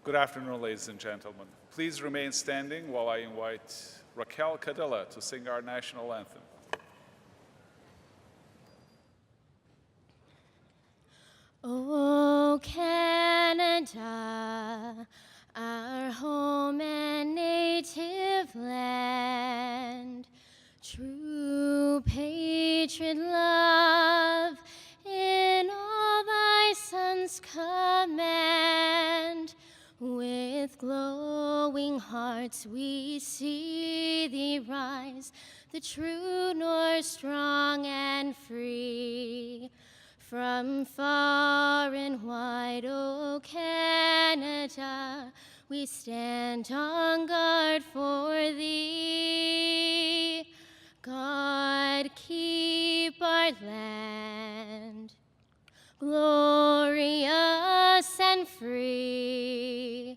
Good afternoon, ladies and gentlemen. Please remain standing while I invite Raquel Cadilla to sing our national anthem. Oh, Canada, our home and native land, true patriot love in all thy sons command. With glowing hearts we see thee rise, the true North strong and free. From far and wide, O Canada, we stand on guard for thee. God, keep our land glorious and free.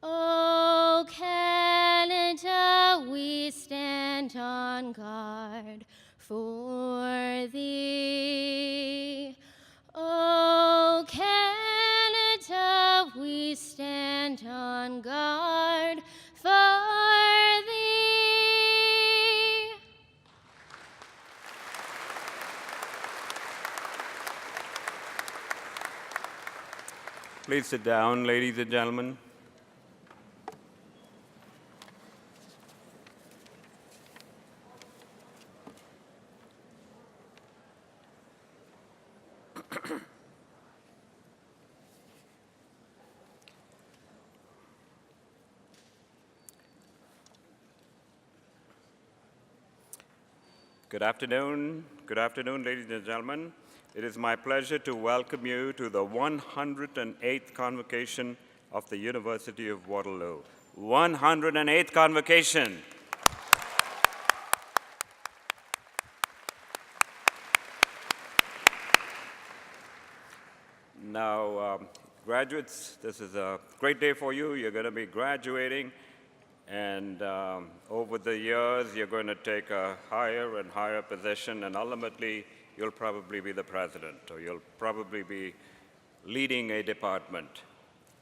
O Canada, we stand on guard for thee. O Canada, we stand on guard for thee. Please sit down, ladies and gentlemen. Good afternoon, ladies and gentlemen. It is my pleasure to welcome you to the 108th Convocation of the University of Waterloo. 108th Convocation. Now, graduates, this is a great day for you. You're going to be graduating. And over the years, you're going to take a higher and higher position, and ultimately, you'll probably be the president, or you'll probably be leading a department,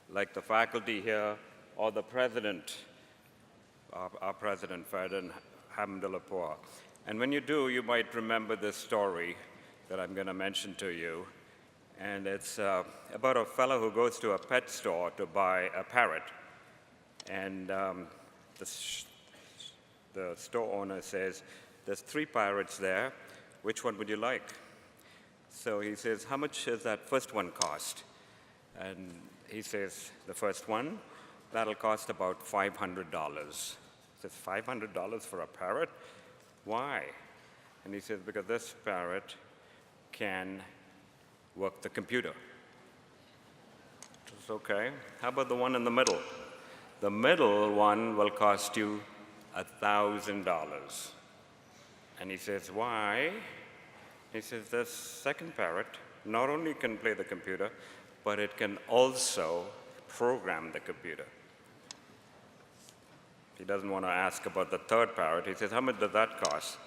like the faculty here, or the president, our president, Ferdinand Hamdullah. And when you do, you might remember this story that I'm going to mention to you. And it's about a fellow who goes to a pet store to buy a parrot. And the store owner says, there's 3 parrots there. Which one would you like? So he says, how much does that first one cost? And he says, the first one, that'll cost about $500. He says, $500 for a parrot? Why? And he says, because this parrot can work the computer. It's okay. How about the one in the middle? The middle one will cost you $1,000. And he says, why? He says, this second parrot not only can play the computer, but it can also program the computer. He doesn't want to ask about the third parrot. He says, how much does that cost?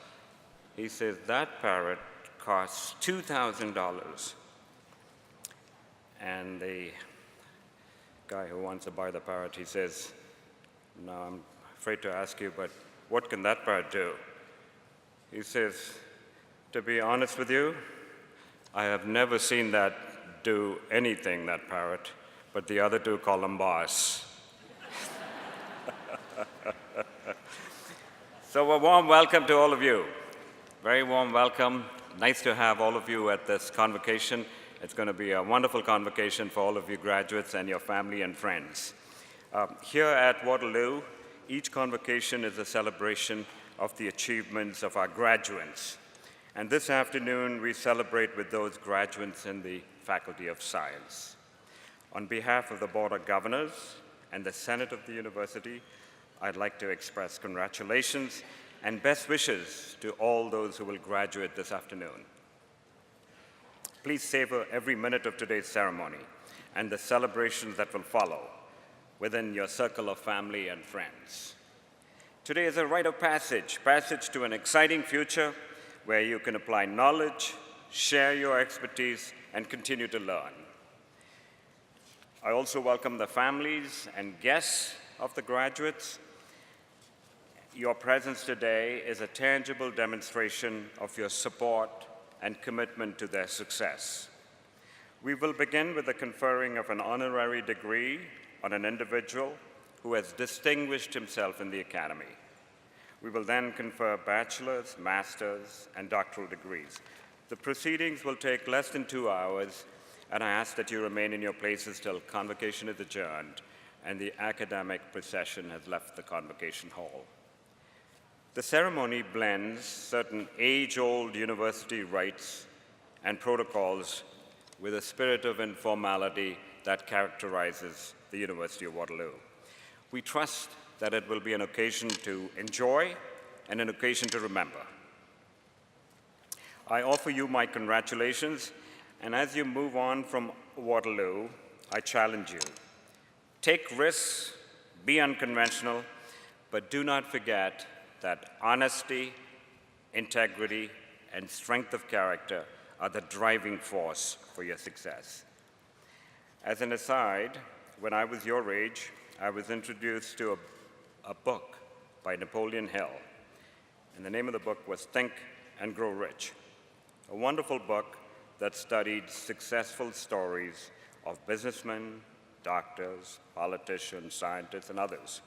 He says, that parrot costs $2,000. And the guy who wants to buy the parrot, he says, no, I'm afraid to ask you, but what can that parrot do? He says, to be honest with you, I have never seen that do anything, that parrot, but the other 2 call him boss. So a warm welcome to all of you. Very warm welcome. Nice to have all of you at this convocation. It's going to be a wonderful convocation for all of you graduates and your family and friends. Here at Waterloo, each convocation is a celebration of the achievements of our graduates. And this afternoon, we celebrate with those graduates in the Faculty of Science. On behalf of the Board of Governors and the Senate of the University, I'd like to express congratulations and best wishes to all those who will graduate this afternoon. Please savor every minute of today's ceremony and the celebrations that will follow within your circle of family and friends. Today is a rite of passage to an exciting future where you can apply knowledge, share your expertise, and continue to learn. I also welcome the families and guests of the graduates. Your presence today is a tangible demonstration of your support and commitment to their success. We will begin with the conferring of an honorary degree on an individual who has distinguished himself in the Academy. We will then confer bachelor's, master's, and doctoral degrees. The proceedings will take less than 2 hours, and I ask that you remain in your places till convocation is adjourned and the academic procession has left the convocation hall. The ceremony blends certain age-old university rites and protocols with a spirit of informality that characterizes the University of Waterloo. We trust that it will be an occasion to enjoy and an occasion to remember. I offer you my congratulations, and as you move on from Waterloo, I challenge you. Take risks, be unconventional, but do not forget that honesty, integrity, and strength of character are the driving force for your success. As an aside, when I was your age, I was introduced to a book by Napoleon Hill, and the name of the book was Think and Grow Rich, a wonderful book that studied successful stories of businessmen, doctors, politicians, scientists, and others.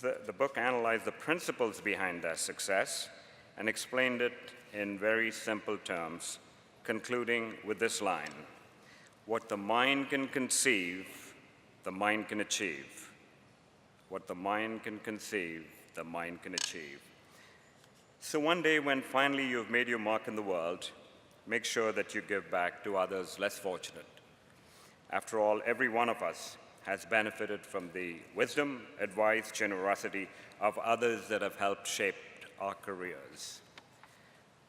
The book analyzed the principles behind their success and explained it in very simple terms, concluding with this line: what the mind can conceive, the mind can achieve. What the mind can conceive, the mind can achieve. So one day when finally you've made your mark in the world, make sure that you give back to others less fortunate. After all, every one of us has benefited from the wisdom, advice, generosity of others that have helped shape our careers.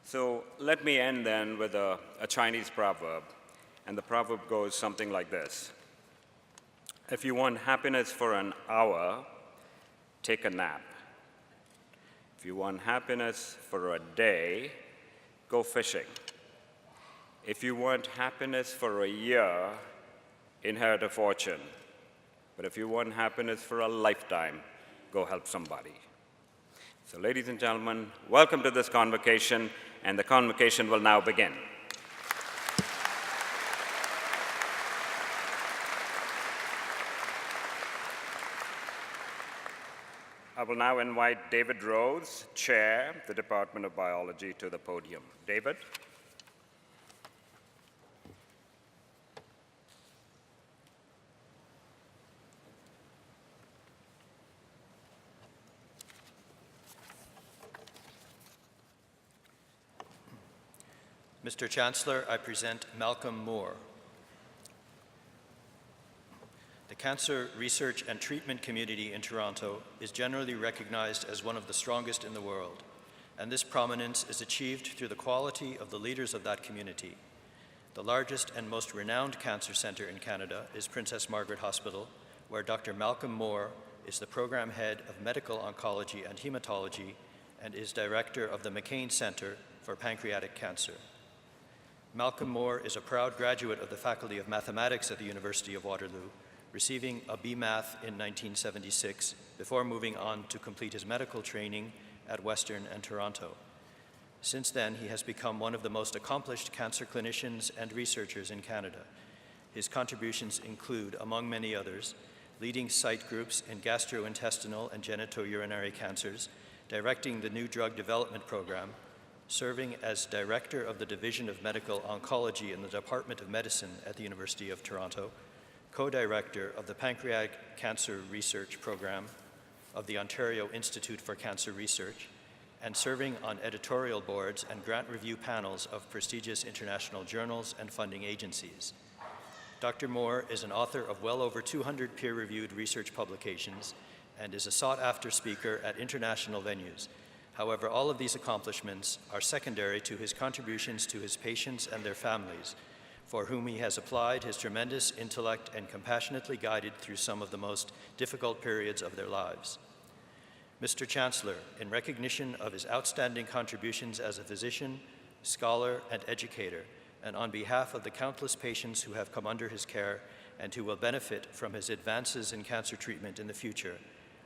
So let me end then with a Chinese proverb, and the proverb goes something like this: if you want happiness for an hour, take a nap. If you want happiness for a day, go fishing. If you want happiness for a year, inherit a fortune. But if you want happiness for a lifetime, go help somebody. So ladies and gentlemen, welcome to this convocation, and the convocation will now begin. I will now invite David Rose, Chair, the Department of Biology, to the podium. David? Mr. Chancellor, I present Malcolm Moore. The cancer research and treatment community in Toronto is generally recognized as one of the strongest in the world, and this prominence is achieved through the quality of the leaders of that community. The largest and most renowned cancer center in Canada is Princess Margaret Hospital, where Dr. Malcolm Moore is the program head of medical oncology and hematology and is director of the McCain Center for Pancreatic Cancer. Malcolm Moore is a proud graduate of the Faculty of Mathematics at the University of Waterloo, receiving a B.Math in 1976 before moving on to complete his medical training at Western and Toronto. Since then, he has become one of the most accomplished cancer clinicians and researchers in Canada. His contributions include, among many others, leading site groups in gastrointestinal and genitourinary cancers, directing the new drug development program, serving as director of the Division of Medical Oncology in the Department of Medicine at the University of Toronto, co-director of the Pancreatic Cancer Research Program of the Ontario Institute for Cancer Research, and serving on editorial boards and grant review panels of prestigious international journals and funding agencies. Dr. Moore is an author of well over 200 peer-reviewed research publications and is a sought-after speaker at international venues. However, all of these accomplishments are secondary to his contributions to his patients and their families, for whom he has applied his tremendous intellect and compassionately guided through some of the most difficult periods of their lives. Mr. Chancellor, in recognition of his outstanding contributions as a physician, scholar, and educator, and on behalf of the countless patients who have come under his care and who will benefit from his advances in cancer treatment in the future,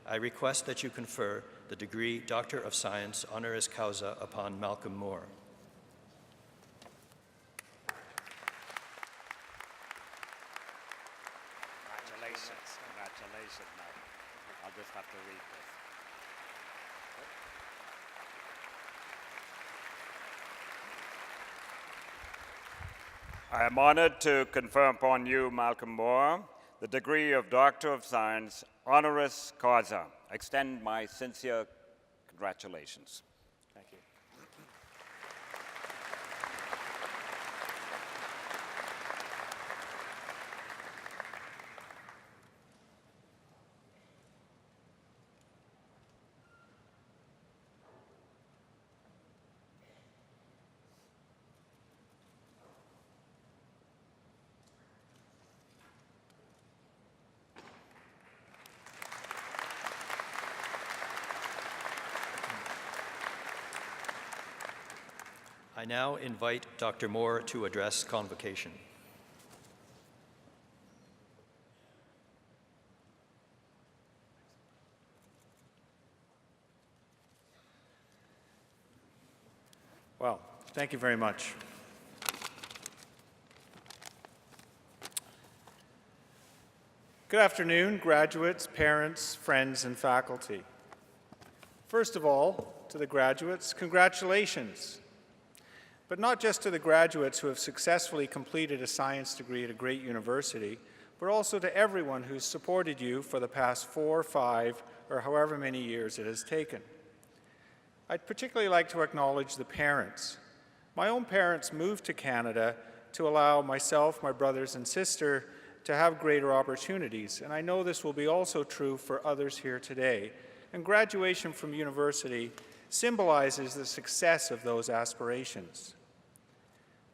I request that you confer the degree Doctor of Science honoris causa upon Malcolm Moore. Congratulations, congratulations, Malcolm. I'll just have to read this. I am honored to confer upon you, Malcolm Moore, the degree of Doctor of Science honoris causa. I extend my sincere congratulations. Thank you. I now invite Dr. Moore to address Convocation. Well, thank you very much. Good afternoon, graduates, parents, friends, and faculty. First of all, to the graduates, congratulations. But not just to the graduates who have successfully completed a science degree at a great university, but also to everyone who's supported you for the past 4, 5, or however many years it has taken. I'd particularly like to acknowledge the parents. My own parents moved to Canada to allow myself, my brothers and sister to have greater opportunities, and I know this will be also true for others here today. And graduation from university symbolizes the success of those aspirations.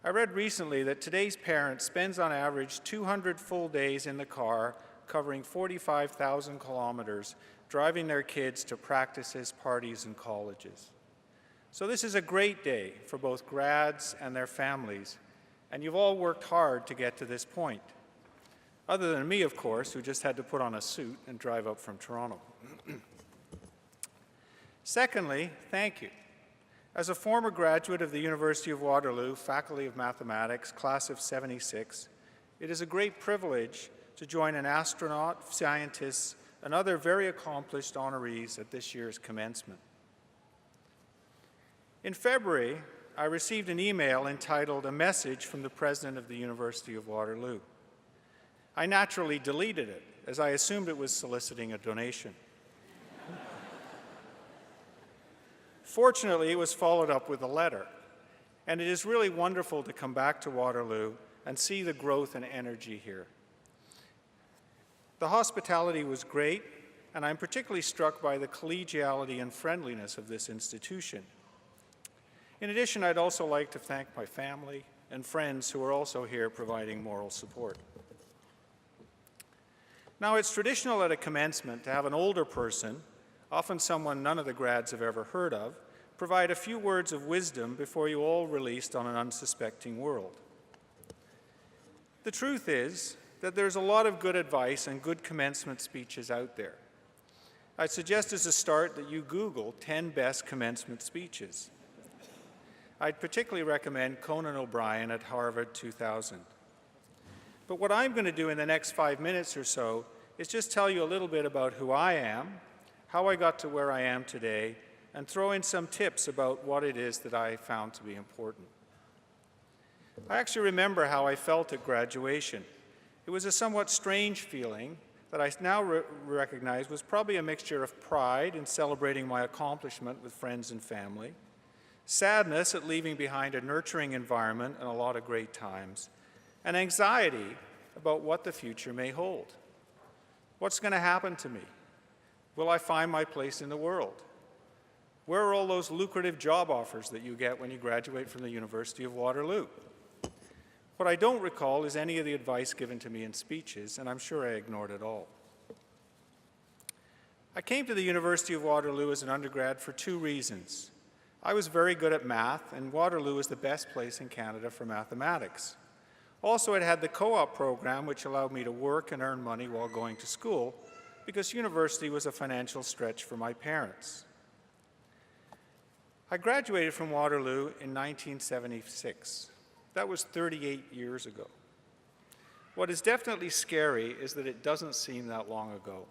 I read recently that today's parent spends on average 200 full days in the car, covering 45,000 kilometers, driving their kids to practices, parties, and colleges. So this is a great day for both grads and their families, and you've all worked hard to get to this point. Other than me, of course, who just had to put on a suit and drive up from Toronto. Secondly, thank you. As a former graduate of the University of Waterloo, Faculty of Mathematics, class of '76, it is a great privilege to join an astronaut, scientists, and other very accomplished honorees at this year's commencement. In February, I received an email entitled "A Message from the President of the University of Waterloo." I naturally deleted it, as I assumed it was soliciting a donation. Fortunately, it was followed up with a letter, and it is really wonderful to come back to Waterloo and see the growth and energy here. The hospitality was great, and I'm particularly struck by the collegiality and friendliness of this institution. In addition, I'd also like to thank my family and friends who are also here providing moral support. Now, it's traditional at a commencement to have an older person, often someone none of the grads have ever heard of, provide a few words of wisdom before you all released on an unsuspecting world. The truth is that there's a lot of good advice and good commencement speeches out there. I suggest as a start that you Google 10 best commencement speeches. I'd particularly recommend Conan O'Brien at Harvard 2000. But what I'm going to do in the next 5 minutes or so is just tell you a little bit about who I am, how I got to where I am today, and throw in some tips about what it is that I found to be important. I actually remember how I felt at graduation. It was a somewhat strange feeling that I now recognize was probably a mixture of pride in celebrating my accomplishment with friends and family, sadness at leaving behind a nurturing environment and a lot of great times, and anxiety about what the future may hold. What's going to happen to me? Will I find my place in the world? Where are all those lucrative job offers that you get when you graduate from the University of Waterloo? What I don't recall is any of the advice given to me in speeches, and I'm sure I ignored it all. I came to the University of Waterloo as an undergrad for 2 reasons. I was very good at math, and Waterloo is the best place in Canada for mathematics. Also, it had the co-op program, which allowed me to work and earn money while going to school, because university was a financial stretch for my parents. I graduated from Waterloo in 1976. That was 38 years ago. What is definitely scary is that it doesn't seem that long ago.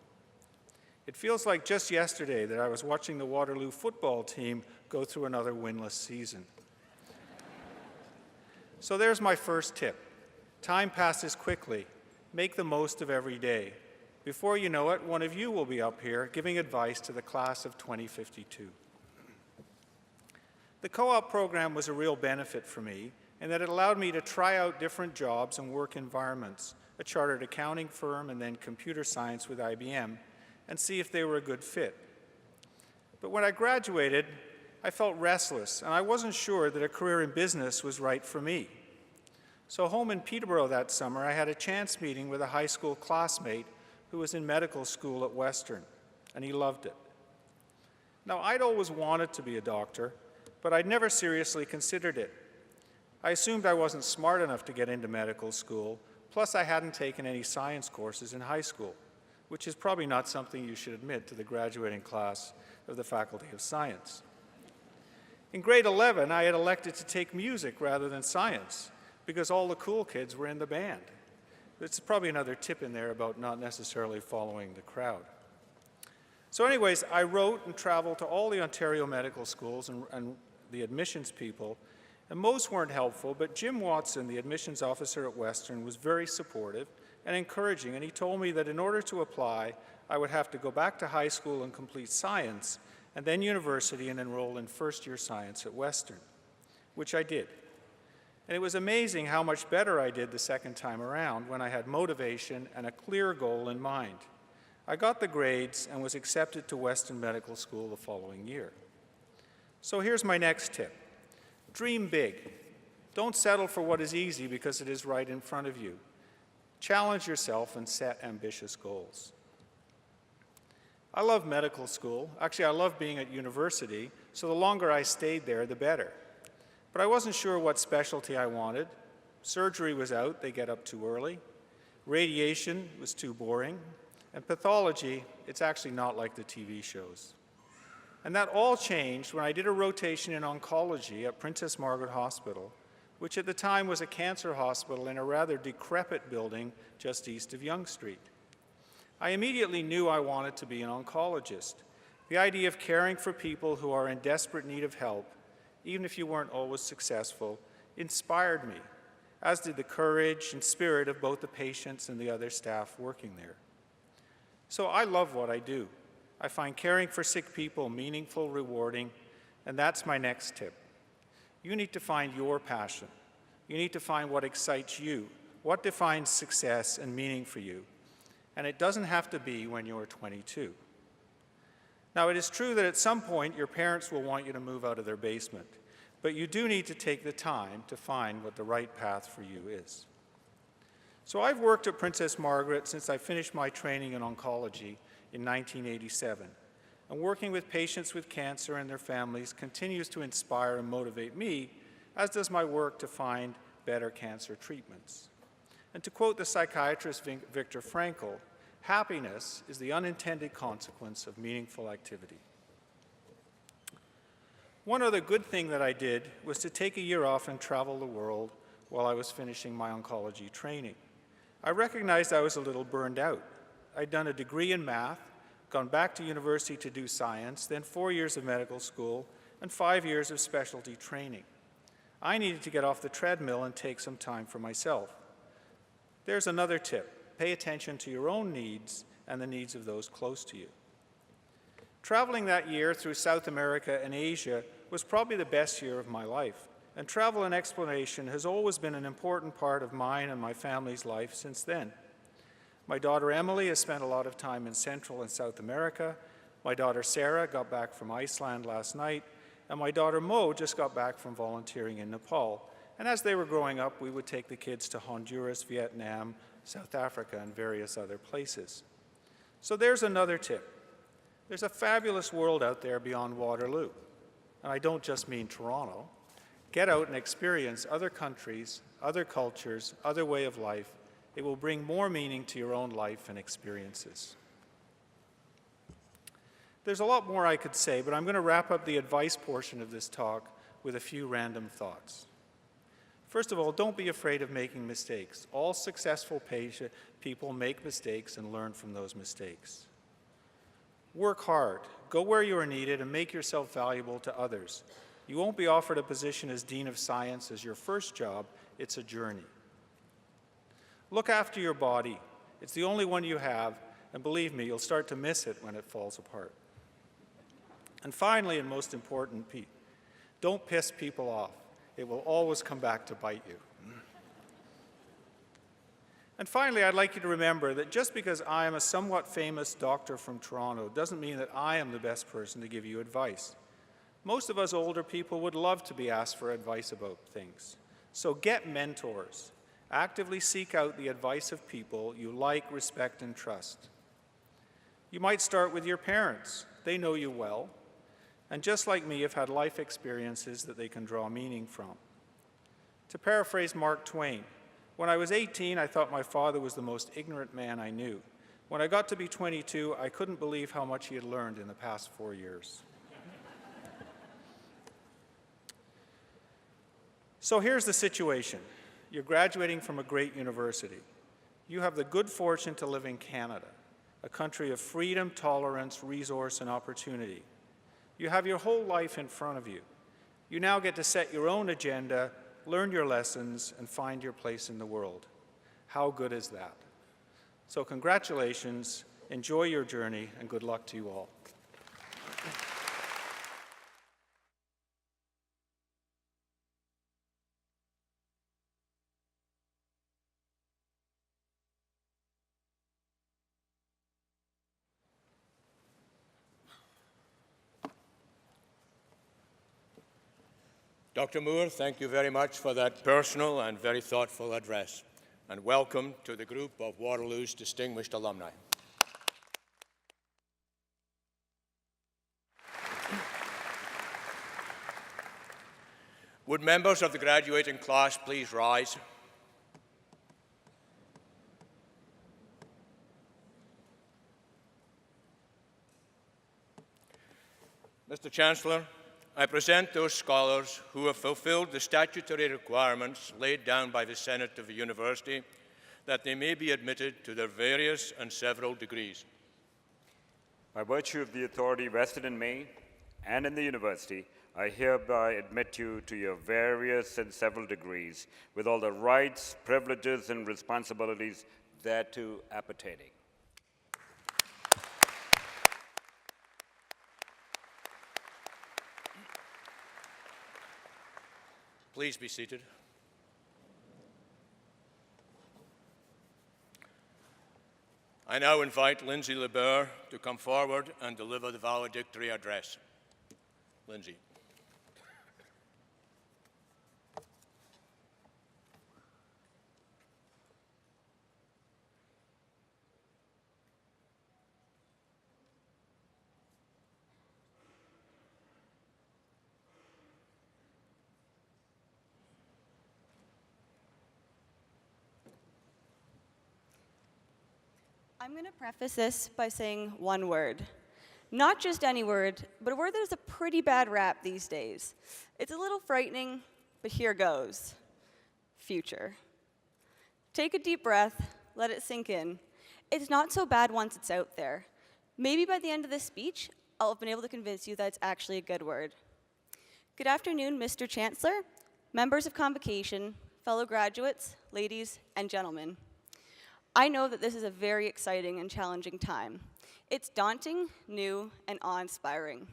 It feels like just yesterday that I was watching the Waterloo football team go through another winless season. So there's my first tip. Time passes quickly. Make the most of every day. Before you know it, one of you will be up here giving advice to the class of 2052. The co-op program was a real benefit for me in that it allowed me to try out different jobs and work environments, a chartered accounting firm and then computer science with IBM, and see if they were a good fit. But when I graduated, I felt restless, and I wasn't sure that a career in business was right for me. So home in Peterborough that summer, I had a chance meeting with a high school classmate who was in medical school at Western, and he loved it. Now, I'd always wanted to be a doctor, but I'd never seriously considered it. I assumed I wasn't smart enough to get into medical school, plus I hadn't taken any science courses in high school, which is probably not something you should admit to the graduating class of the Faculty of Science. In grade 11, I had elected to take music rather than science because all the cool kids were in the band. It's probably another tip in there about not necessarily following the crowd. So anyways, I wrote and traveled to all the Ontario medical schools and the admissions people, and most weren't helpful, but Jim Watson, the admissions officer at Western, was very supportive and encouraging, and he told me that in order to apply, I would have to go back to high school and complete science, and then university and enroll in first-year science at Western, which I did. And it was amazing how much better I did the second time around when I had motivation and a clear goal in mind. I got the grades and was accepted to Western Medical School the following year. So here's my next tip. Dream big. Don't settle for what is easy because it is right in front of you. Challenge yourself and set ambitious goals. I love medical school. Actually, I love being at university, so the longer I stayed there, the better. But I wasn't sure what specialty I wanted. Surgery was out, they get up too early. Radiation was too boring. And pathology, it's actually not like the TV shows. And that all changed when I did a rotation in oncology at Princess Margaret Hospital, which at the time was a cancer hospital in a rather decrepit building just east of Yonge Street. I immediately knew I wanted to be an oncologist. The idea of caring for people who are in desperate need of help, even if you weren't always successful, inspired me, as did the courage and spirit of both the patients and the other staff working there. So I love what I do. I find caring for sick people meaningful, rewarding, and that's my next tip. You need to find your passion. You need to find what excites you, what defines success and meaning for you. And it doesn't have to be when you're 22. Now, it is true that at some point your parents will want you to move out of their basement, but you do need to take the time to find what the right path for you is. So I've worked at Princess Margaret since I finished my training in oncology in 1987, and working with patients with cancer and their families continues to inspire and motivate me, as does my work to find better cancer treatments. And to quote the psychiatrist Viktor Frankl, happiness is the unintended consequence of meaningful activity. One other good thing that I did was to take a year off and travel the world while I was finishing my oncology training. I recognized I was a little burned out. I'd done a degree in math, gone back to university to do science, then 4 years of medical school, and 5 years of specialty training. I needed to get off the treadmill and take some time for myself. There's another tip. Pay attention to your own needs and the needs of those close to you. Traveling that year through South America and Asia was probably the best year of my life, and travel and exploration has always been an important part of mine and my family's life since then. My daughter Emily has spent a lot of time in Central and South America. My daughter Sarah got back from Iceland last night, and my daughter Mo just got back from volunteering in Nepal. And as they were growing up, we would take the kids to Honduras, Vietnam, South Africa, and various other places. So there's another tip. There's a fabulous world out there beyond Waterloo. And I don't just mean Toronto. Get out and experience other countries, other cultures, other way of life. It will bring more meaning to your own life and experiences. There's a lot more I could say, but I'm going to wrap up the advice portion of this talk with a few random thoughts. First of all, don't be afraid of making mistakes. All successful people make mistakes and learn from those mistakes. Work hard. Go where you are needed and make yourself valuable to others. You won't be offered a position as Dean of Science as your first job. It's a journey. Look after your body. It's the only one you have, and believe me, you'll start to miss it when it falls apart. And finally, and most important, don't piss people off. It will always come back to bite you. And finally, I'd like you to remember that just because I am a somewhat famous doctor from Toronto doesn't mean that I am the best person to give you advice. Most of us older people would love to be asked for advice about things. So get mentors. Actively seek out the advice of people you like, respect, and trust. You might start with your parents. They know you well, and just like me, have had life experiences that they can draw meaning from. To paraphrase Mark Twain, when I was 18, I thought my father was the most ignorant man I knew. When I got to be 22, I couldn't believe how much he had learned in the past 4 years. So here's the situation. You're graduating from a great university. You have the good fortune to live in Canada, a country of freedom, tolerance, resource, and opportunity. You have your whole life in front of you. You now get to set your own agenda, learn your lessons, and find your place in the world. How good is that? So congratulations, enjoy your journey, and good luck to you all. Dr. Moore, thank you very much for that personal and very thoughtful address, and welcome to the group of Waterloo's distinguished alumni. Would members of the graduating class please rise? Mr. Chancellor, I present those scholars who have fulfilled the statutory requirements laid down by the Senate of the University that they may be admitted to their various and several degrees. By virtue of the authority vested in me and in the University, I hereby admit you to your various and several degrees with all the rights, privileges, and responsibilities thereto appertaining. Please be seated. I now invite Lindsay LeBeur to come forward and deliver the valedictory address. Lindsay. I'm going to preface this by saying one word. Not just any word, but a word that has a pretty bad rap these days. It's a little frightening, but here goes. Future. Take a deep breath, let it sink in. It's not so bad once it's out there. Maybe by the end of this speech, I'll have been able to convince you that it's actually a good word. Good afternoon, Mr. Chancellor, members of Convocation, fellow graduates, ladies, and gentlemen. I know that this is a very exciting and challenging time. It's daunting, new, and awe-inspiring.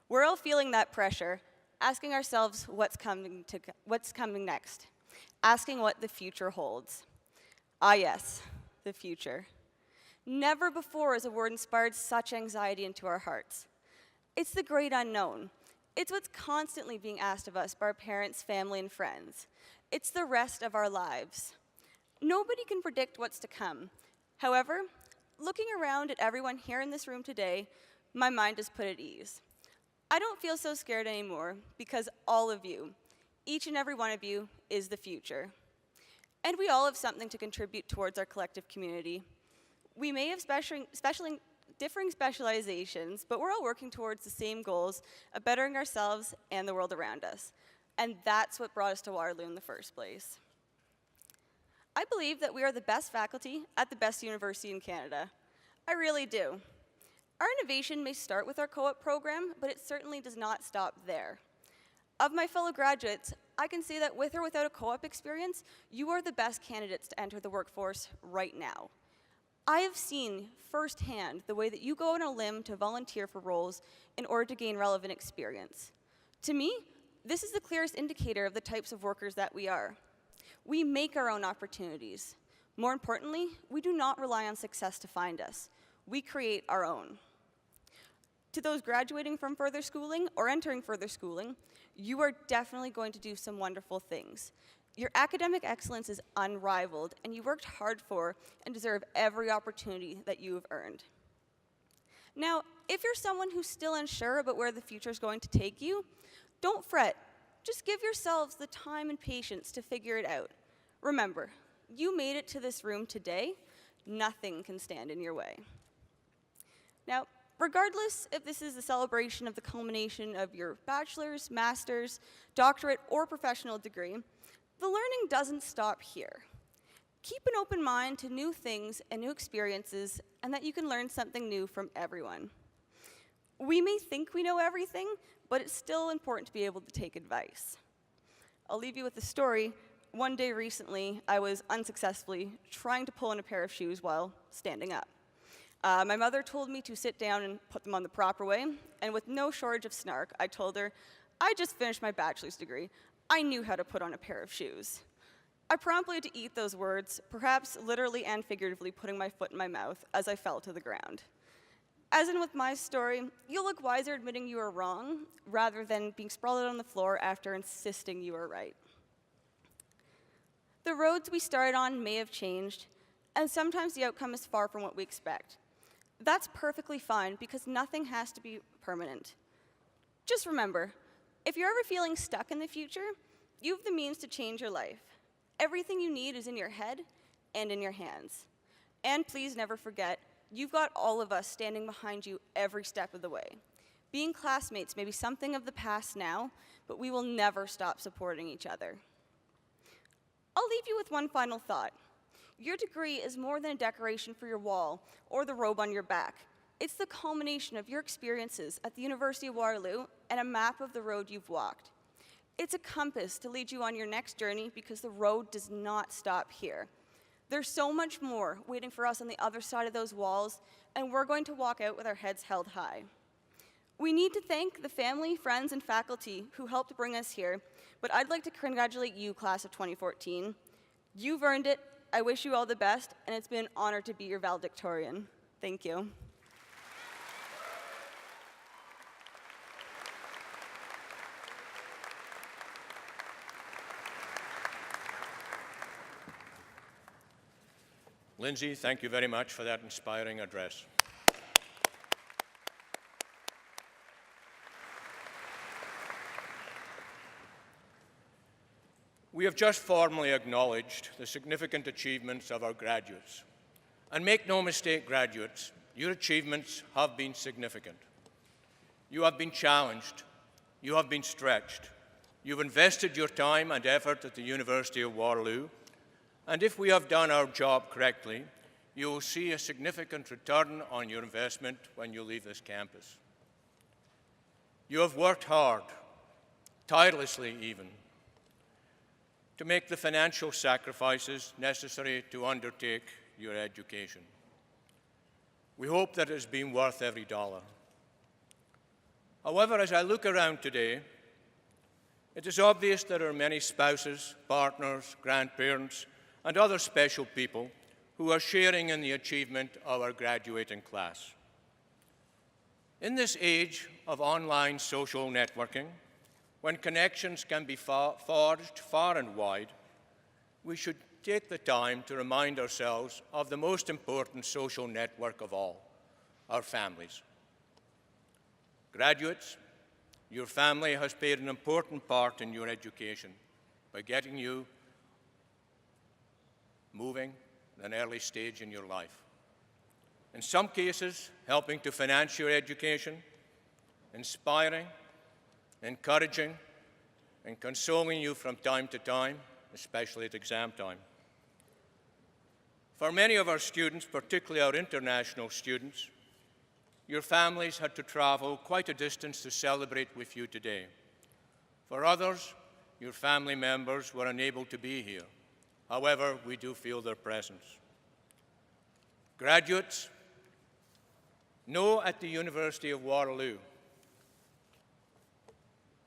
We're all feeling that pressure, asking ourselves what's coming next, asking what the future holds. Ah yes, the future. Never before has a word inspired such anxiety into our hearts. It's the great unknown. It's what's constantly being asked of us by our parents, family, and friends. It's the rest of our lives. Nobody can predict what's to come. However, looking around at everyone here in this room today, my mind is put at ease. I don't feel so scared anymore because all of you, Each and every one of you is the future. And we all have something to contribute towards our collective community. We may have differing specializations, but we're all working towards the same goals of bettering ourselves and the world around us. And that's what brought us to Waterloo in the first place. I believe that we are the best faculty at the best university in Canada. I really do. Our innovation may start with our co-op program, but it certainly does not stop there. Of my fellow graduates, I can say that with or without a co-op experience, you are the best candidates to enter the workforce right now. I have seen firsthand the way that you go on a limb to volunteer for roles in order to gain relevant experience. To me, this is the clearest indicator of the types of workers that we are. We make our own opportunities. More importantly, we do not rely on success to find us. We create our own. To those graduating from further schooling or entering further schooling, you are definitely going to do some wonderful things. Your academic excellence is unrivaled, and you worked hard for and deserve every opportunity that you have earned. Now, if you're someone who's still unsure about where the future is going to take you, don't fret. Just give yourselves the time and patience to figure it out. Remember, you made it to this room today. Nothing can stand in your way. Now, regardless if this is a celebration of the culmination of your bachelor's, master's, doctorate, or professional degree, the learning doesn't stop here. Keep an open mind to new things and new experiences, and that you can learn something new from everyone. We may think we know everything, but it's still important to be able to take advice. I'll leave you with a story. One day recently, I was unsuccessfully trying to pull on a pair of shoes while standing up. My mother told me to sit down and put them on the proper way, and with no shortage of snark, I told her, I just finished my bachelor's degree. I knew how to put on a pair of shoes. I promptly had to eat those words, perhaps literally and figuratively putting my foot in my mouth as I fell to the ground. As in with my story, you'll look wiser admitting you are wrong, rather than being sprawled out on the floor after insisting you are right. The roads we started on may have changed, and sometimes the outcome is far from what we expect. That's perfectly fine, because nothing has to be permanent. Just remember, if you're ever feeling stuck in the future, you have the means to change your life. Everything you need is in your head and in your hands. And please never forget, you've got all of us standing behind you every step of the way. Being classmates may be something of the past now, but we will never stop supporting each other. I'll leave you with one final thought. Your degree is more than a decoration for your wall or the robe on your back. It's the culmination of your experiences at the University of Waterloo and a map of the road you've walked. It's a compass to lead you on your next journey, because the road does not stop here. There's so much more waiting for us on the other side of those walls, and we're going to walk out with our heads held high. We need to thank the family, friends, and faculty who helped bring us here, but I'd like to congratulate you, class of 2014. You've earned it. I wish you all the best, and it's been an honor to be your valedictorian. Thank you. Lindsay, thank you very much for that inspiring address. We have just formally acknowledged the significant achievements of our graduates. And make no mistake, graduates, your achievements have been significant. You have been challenged. You have been stretched. You've invested your time and effort at the University of Waterloo. And if we have done our job correctly, you will see a significant return on your investment when you leave this campus. You have worked hard, tirelessly even, to make the financial sacrifices necessary to undertake your education. We hope that it has been worth every dollar. However, as I look around today, it is obvious there are many spouses, partners, grandparents, and other special people who are sharing in the achievement of our graduating class. In this age of online social networking, when connections can be forged far and wide, we should take the time to remind ourselves of the most important social network of all, our families. Graduates, Your family has played an important part in your education by getting you moving at an early stage in your life. In some cases, helping to finance your education, inspiring, encouraging, and consoling you from time to time, especially at exam time. For many of our students, particularly our international students, your families had to travel quite a distance to celebrate with you today. For others, your family members were unable to be here. However, we do feel their presence. Graduates, know at the University of Waterloo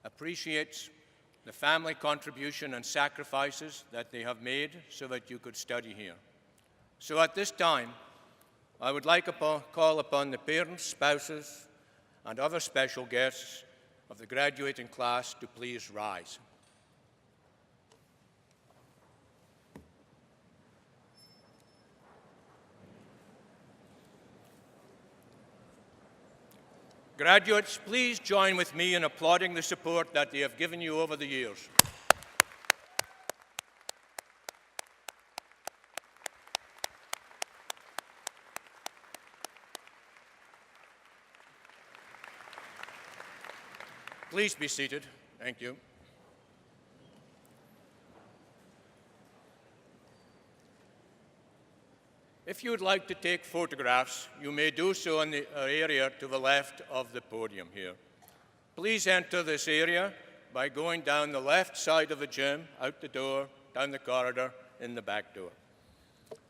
appreciates the family contribution and sacrifices that they have made so that you could study here. So at this time, I would like to call upon the parents, spouses, and other special guests of the graduating class to please rise. Graduates, please join with me in applauding the support that they have given you over the years. Please be seated. Thank you. If you would like to take photographs, you may do so in the area to the left of the podium here. Please enter this area by going down the left side of the gym, out the door, down the corridor, in the back door.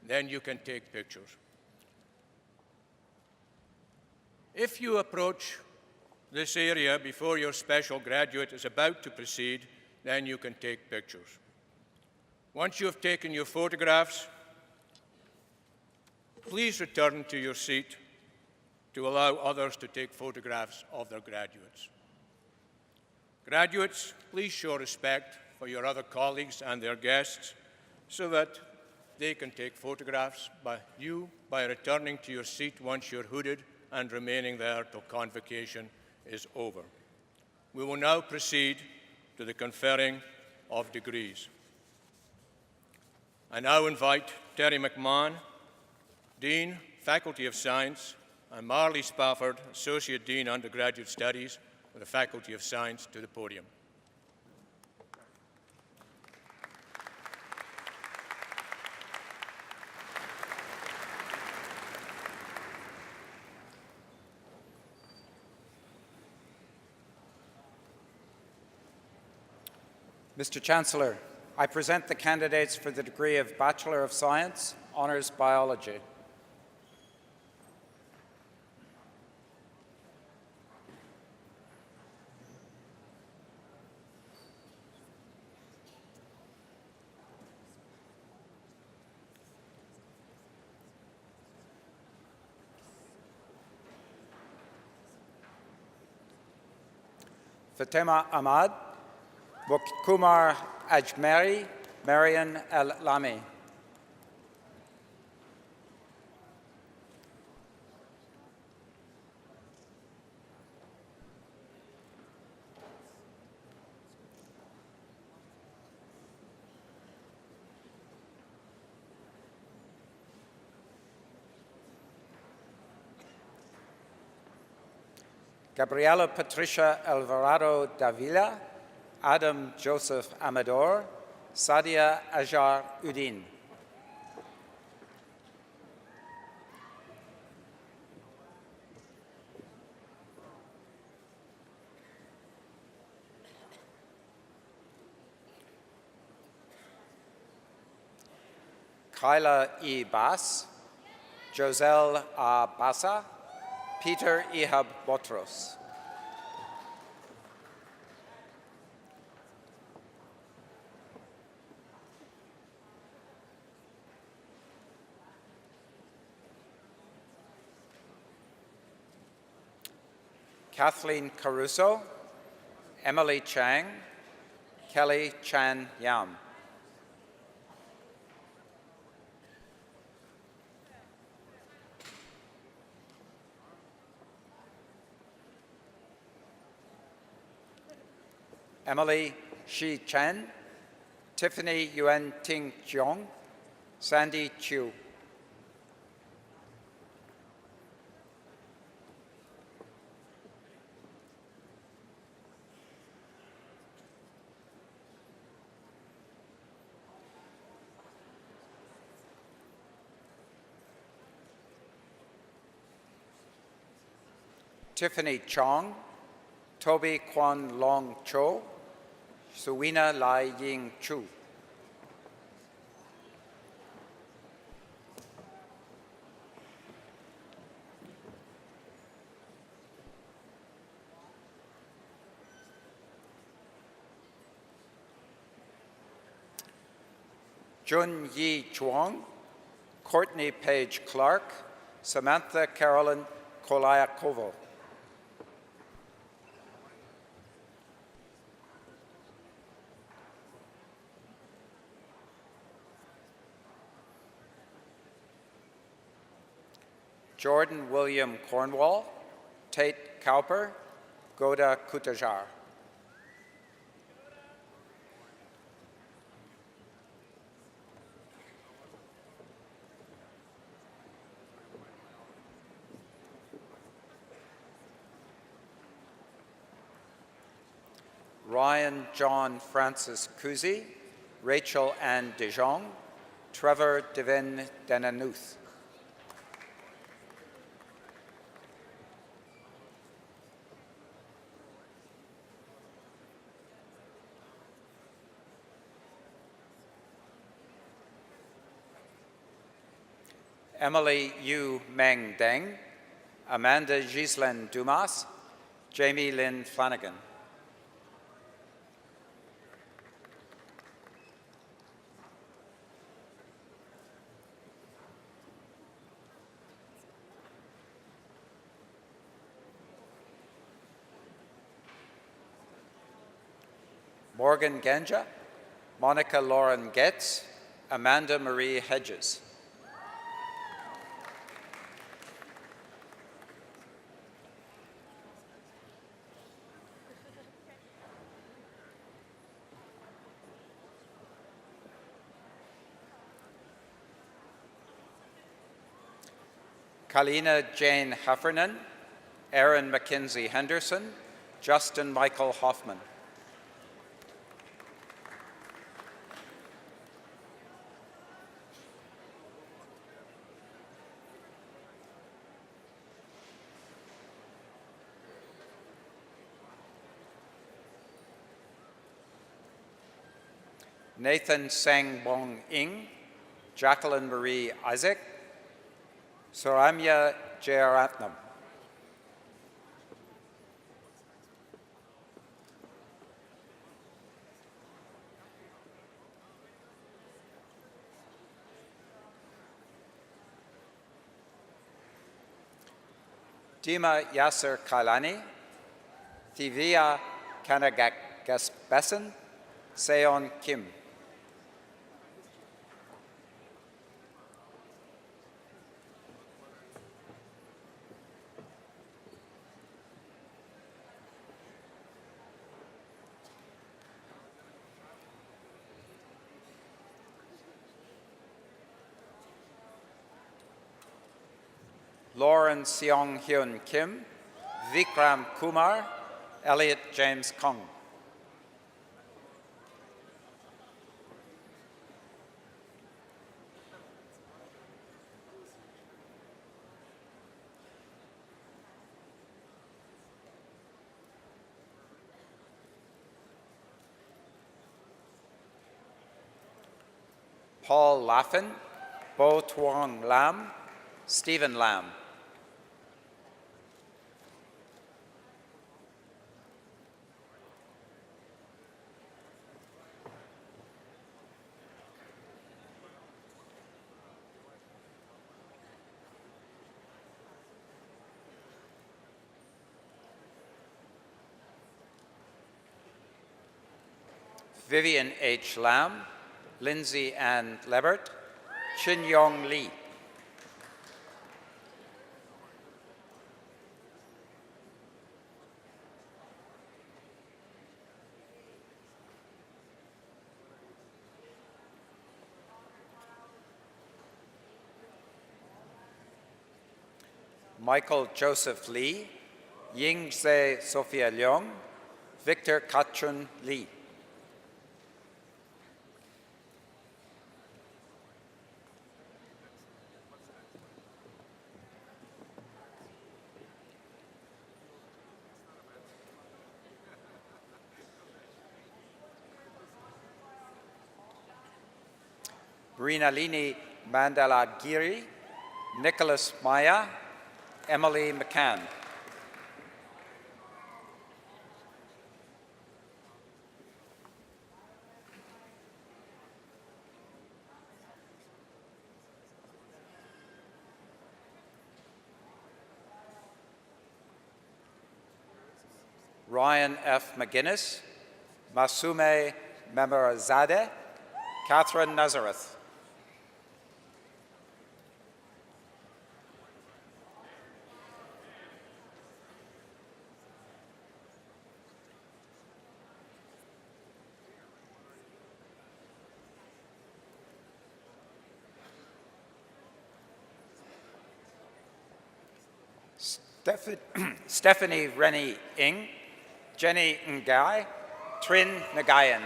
Then you can take pictures. If you approach this area before your special graduate is about to proceed, then you can take pictures. Once you have taken your photographs, please return to your seat to allow others to take photographs of their graduates. Graduates, please show respect for your other colleagues and their guests so that they can take photographs by returning to your seat once you're hooded and remaining there till convocation is over. We will now proceed to the conferring of degrees. I now invite Terry McMahon, Dean, Faculty of Science, and Marley Spafford, Associate Dean, Undergraduate Studies with the Faculty of Science, to the podium. Mr. Chancellor, I present the candidates for the degree of Bachelor of Science, Honours Biology. Fatima Ahmad, Kumar Ajmeri, Marian El Lami. Gabriela Patricia Alvarado Davila, Adam Joseph Amador, Sadia Ajar Udin. Kyla E. Bass, Joselle A. Bassa, Peter Ihab Botros. Kathleen Caruso, Emily Chang, Kelly Chan Yam. Emily Shi Chen, Tiffany Yuen Ting Jiong, Sandy Chiu. Tiffany Chong, Toby Kwan Long Cho, Suwina Lai Ying Chu. Jun Yi Chuang, Courtney Page Clark, Samantha Carolyn Koliakovo. Jordan William Cornwall, Tate Cowper, Goda Kutajar. Ryan John Francis Kuzi, Rachel Ann DeJong, Trevor Devin Denanuth. Emily Yu Meng Deng, Amanda Ghislaine Dumas, Jamie Lynn Flanagan. Morgan Ganja, Monica Lauren Getz, Amanda Marie Hedges. Kalina Jane Heffernan, Aaron Mackenzie Henderson, Justin Michael Hoffman. Nathan Sang Bong Ing, Jacqueline Marie Isaac, Soramya Jayaratnam. Dima Yasser Kailani, Thivia Kanagagasbesan, Seon Kim. Lauren Seong Hyun Kim, Vikram Kumar, Elliot James Kong. Paul Laffin, Bo Tuong Lam, Stephen Lam. Vivian H. Lam, Lindsay Ann Lebert, Chin Yong Lee. Michael Joseph Lee, Yingze Sophia Leung, Victor Kachun Lee. Brinalini Mandalagiri, Nicholas Maya, Emily McCann. Ryan F. McGuinness, Masume Memorazade, Catherine Nazareth. Stephanie Rennie Ng, Jenny Ngai, Trin Nagayan.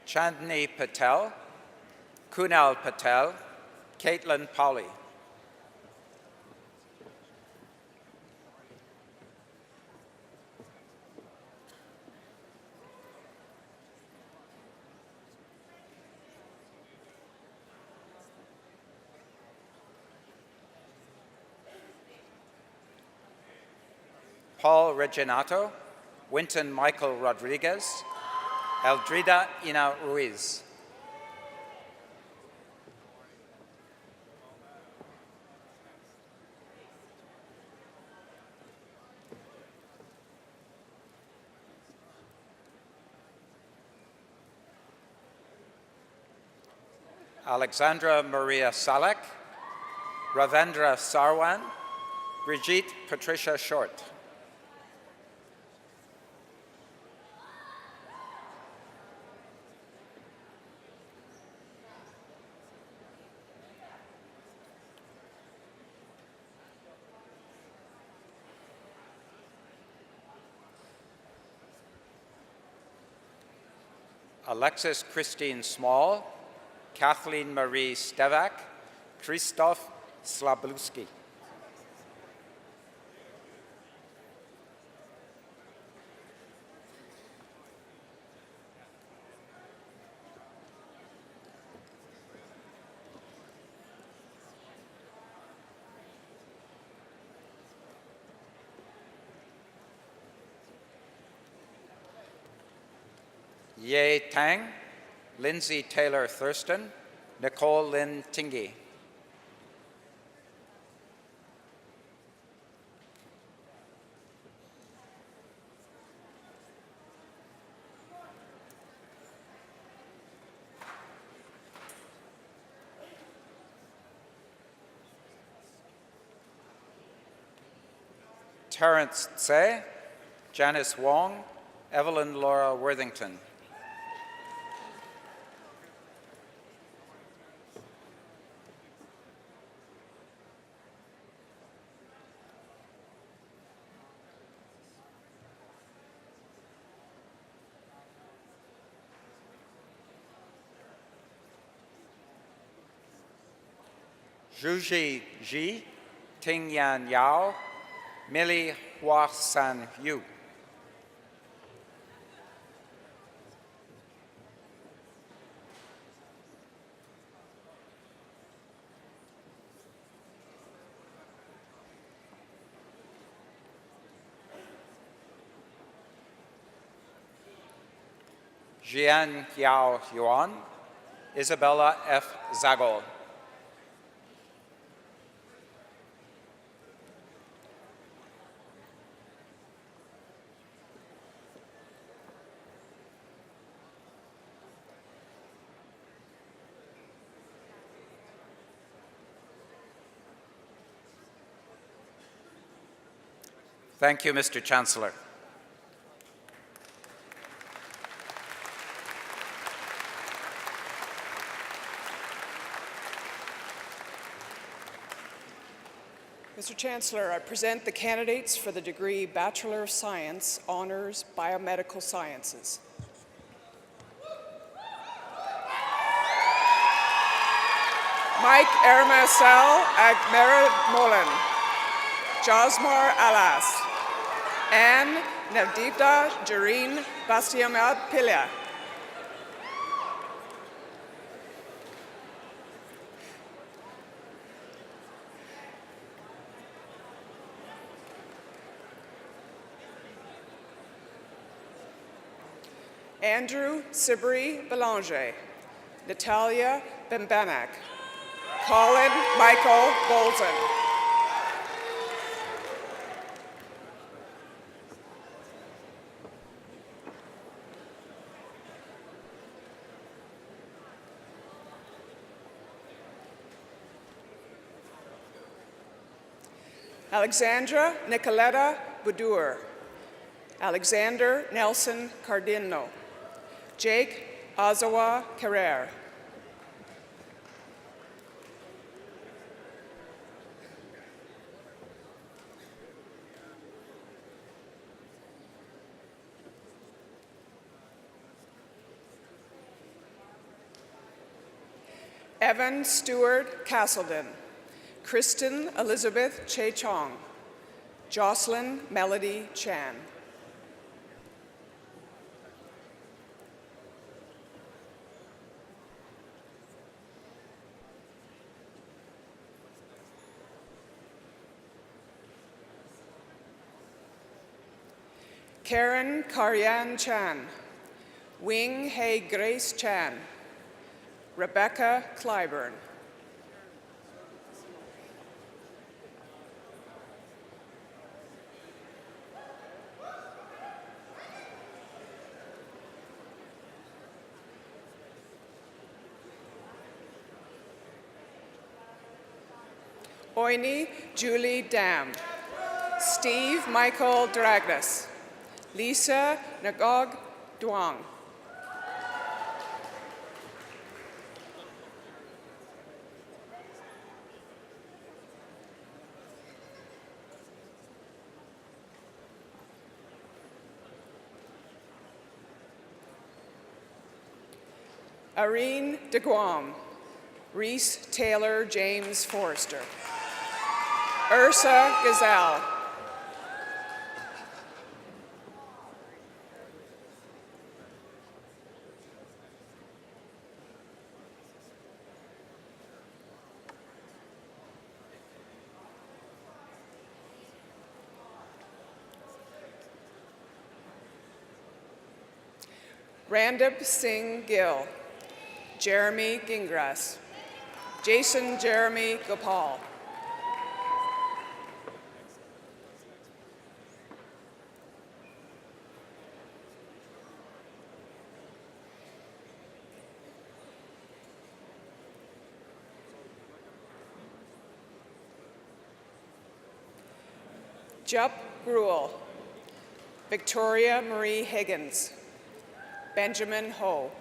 Chandni Patel, Kunal Patel, Caitlin Powley. Paul Reginato, Winton Michael Rodriguez, Eldrida Ina Ruiz. Alexandra Maria Salek, Ravendra Sarwan, Brigitte Patricia Short. Alexis Christine Small, Kathleen Marie Stevak, Krzysztof Slabluski. Ye Tang, Lindsay Taylor Thurston, Nicole Lynn Tingy. Terrence Tse, Janice Wong, Evelyn Laura Worthington. Zhuji Ji, Ting Yan Yao, Millie Hua San Yu. Jian Yao Yuan, Isabella F. Zagol. Thank you, Mr. Chancellor. Mr. Chancellor, I present the candidates for the degree Bachelor of Science, Honours Biomedical Sciences. Mike Ermasel Agmered Molan, Josmar Alas, Anne Navdita Jareen Bastiamad Pilla, Andrew Sibri Belanger, Natalia Bembanak, Colin Michael Bolton, Alexandra Nicoletta Budur, Alexander Nelson Cardino, Jake Azawa Carrere, Evan Stewart Castleton, Kristen Elizabeth Che Chong, Jocelyn Melody Chan. Karen Karyan Chan, Wing Hei Grace Chan, Rebecca Clyburn. Oini Julie Dam, Steve Michael Dragnas, Lisa Nagog Duong, Irene de Guam, Reese Taylor James Forrester, Ursa Gazelle, Randip Singh Gill, Jeremy Gingras, Jason Jeremy Gopal, Jup Gruel, Victoria Marie Higgins, Benjamin Ho,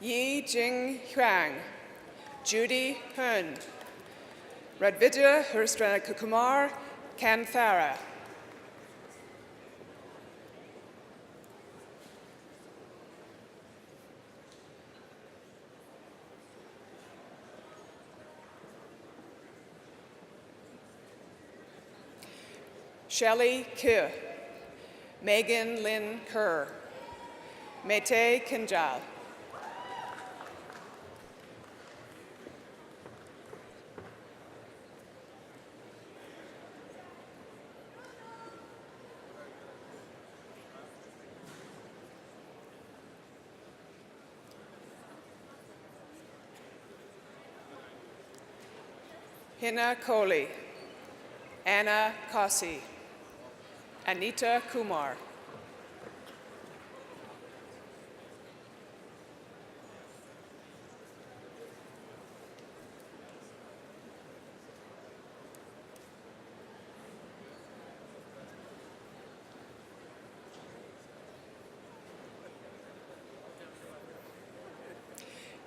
Yi Jing Huang, Judy Hun, Radvija Hristranakumar Kanthara, Shelley Ke, Megan Lynn Kerr, Mete Kinjal, Hina Kohli, Anna Kossi, Anita Kumar.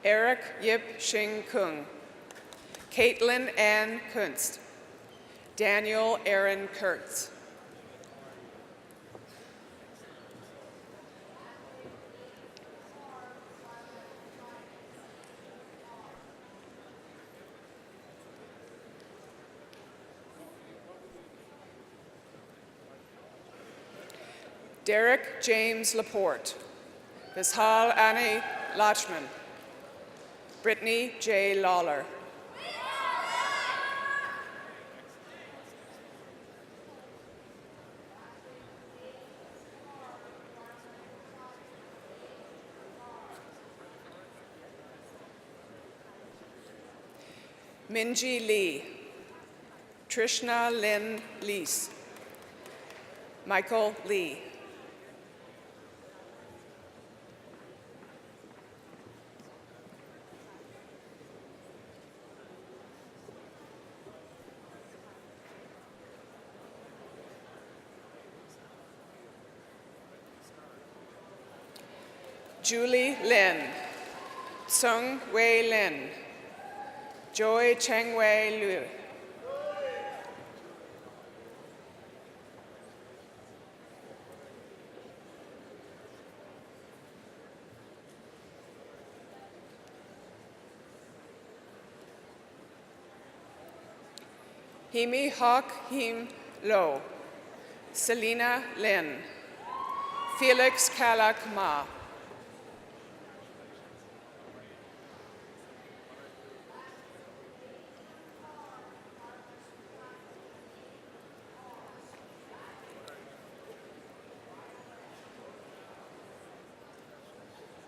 Eric Yip Shing Kung. Caitlin Ann Kunst. Daniel Aaron Kurtz. Derek James Laporte. Vishal Annie Lachman. Brittany J. Lawler. Minji Lee. Trishna Lynn Lees. Michael Lee. Julie Lin. Sung Wei Lin. Joy Cheng Wei Liu. Himi Hok Him Lo. Selena Lin. Felix Kalak Ma.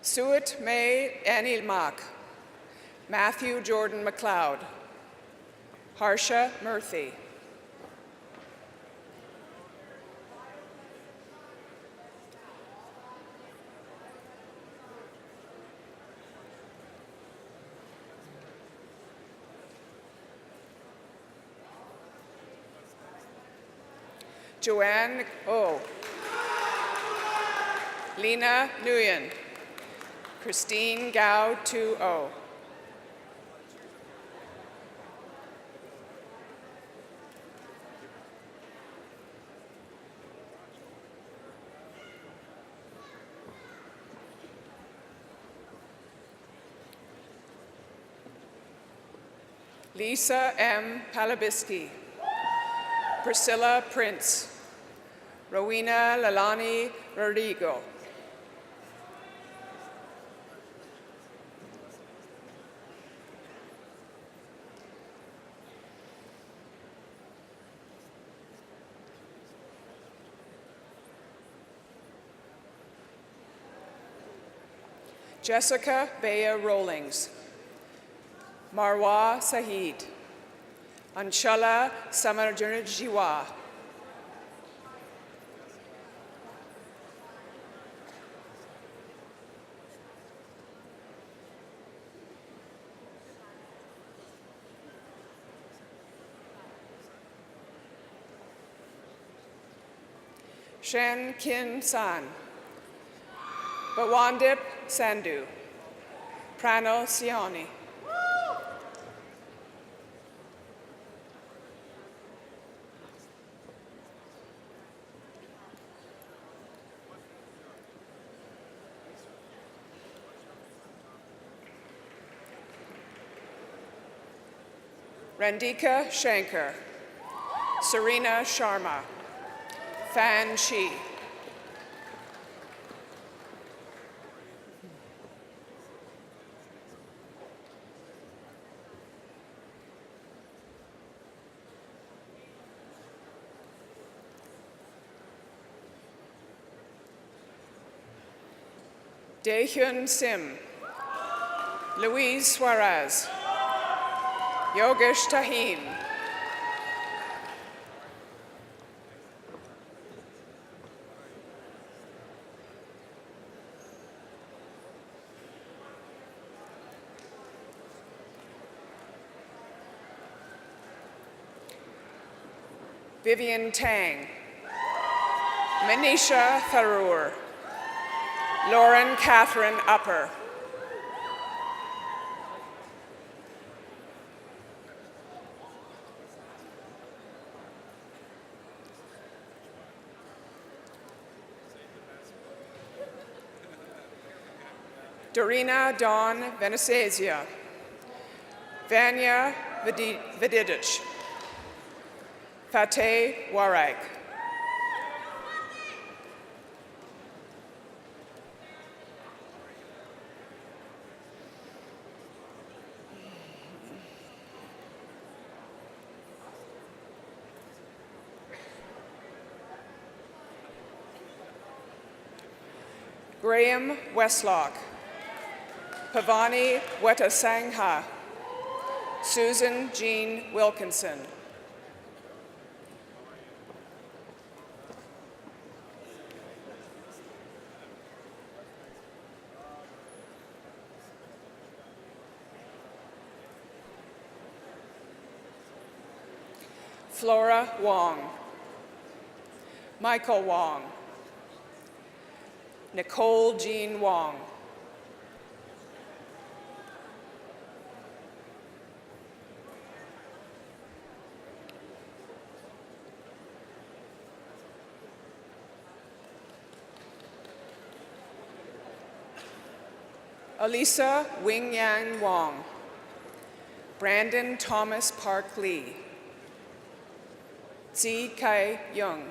Suet May Anil Mak. Matthew Jordan McLeod. Harsha Murthy. Joanne O. Lena Nguyen. Christine Gao 2-0. Lisa M. Palabiski. Priscilla Prince. Rowena Lalani Rodrigo. Jessica Bea Rollings. Marwa Sahid. Anshala Samarjanajiwa. Shen Kin San. Bawandip Sandhu. Pranal Siani. Randika Shankar. Serena Sharma. Fan Shi. Daehyun Sim. Louise Suarez. Yogesh Tahim. Vivian Tang, Manisha Tharoor, Lauren Catherine Upper, Dorina Dawn Venezia, Vanya Vididic, Fateh Warag, Graham Westlock, Pavani Wetasangha, Susan Jean Wilkinson, Flora Wong, Michael Wong, Nicole Jean Wong, Elisa Wing Yang Wong, Brandon Thomas Park Lee, Zi Kai Young,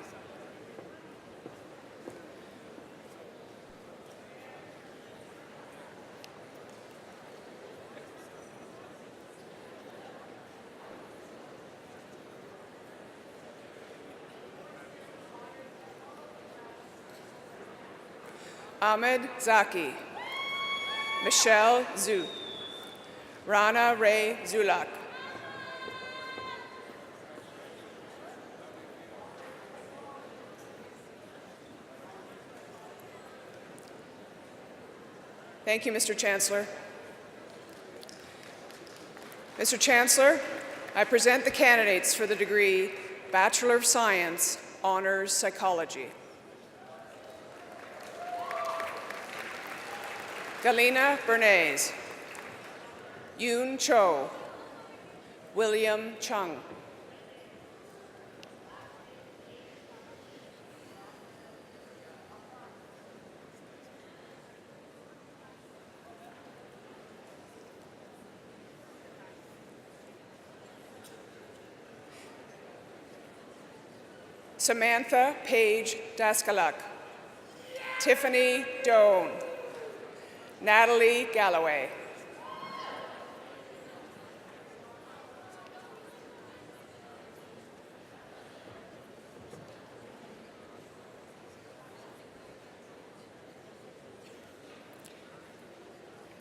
Ahmed Zaki, Michelle Zhu, Rana Ray Zulak, Thank you, Mr. Chancellor. Mr. Chancellor, I present the candidates for the degree Bachelor of Science, Honors Psychology. Galina Bernays, Yoon Cho, William Chung, Samantha Page Daskaluk, Tiffany Doan, Natalie Galloway,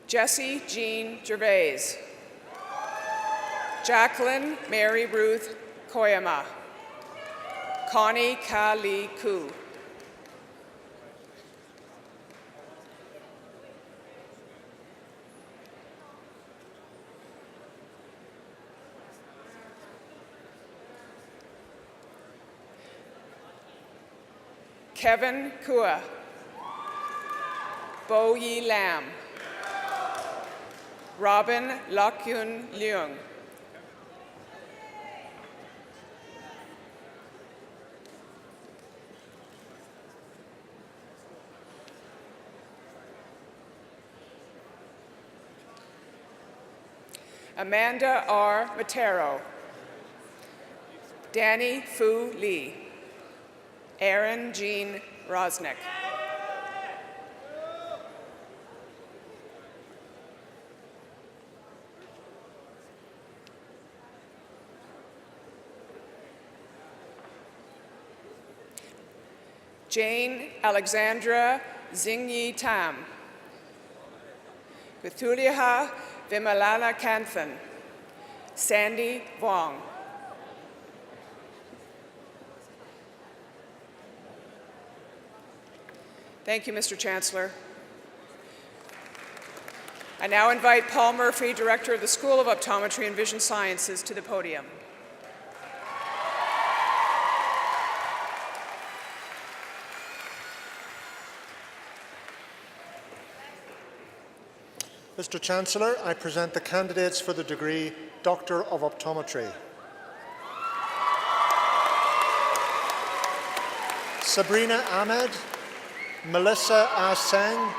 Jessie Jean Gervais, Jacqueline Mary Ruth Koyama, Connie Ka Lee Koo, Kevin Kua, Bo Yi Lam, Robin Lokyun Leung, Amanda R. Matero, Danny Fu Lee, Aaron Jean Rosnick, Jane Alexandra Zingyi Tam, Vithuliha Vimalala Kanthan, Sandy Wong, Thank you, Mr. Chancellor. I now invite Paul Murphy, Director of the School of Optometry and Vision Sciences, to the podium. Mr. Chancellor, I present the candidates for the degree Doctor of Optometry. Sabrina Ahmed, Melissa Aseng,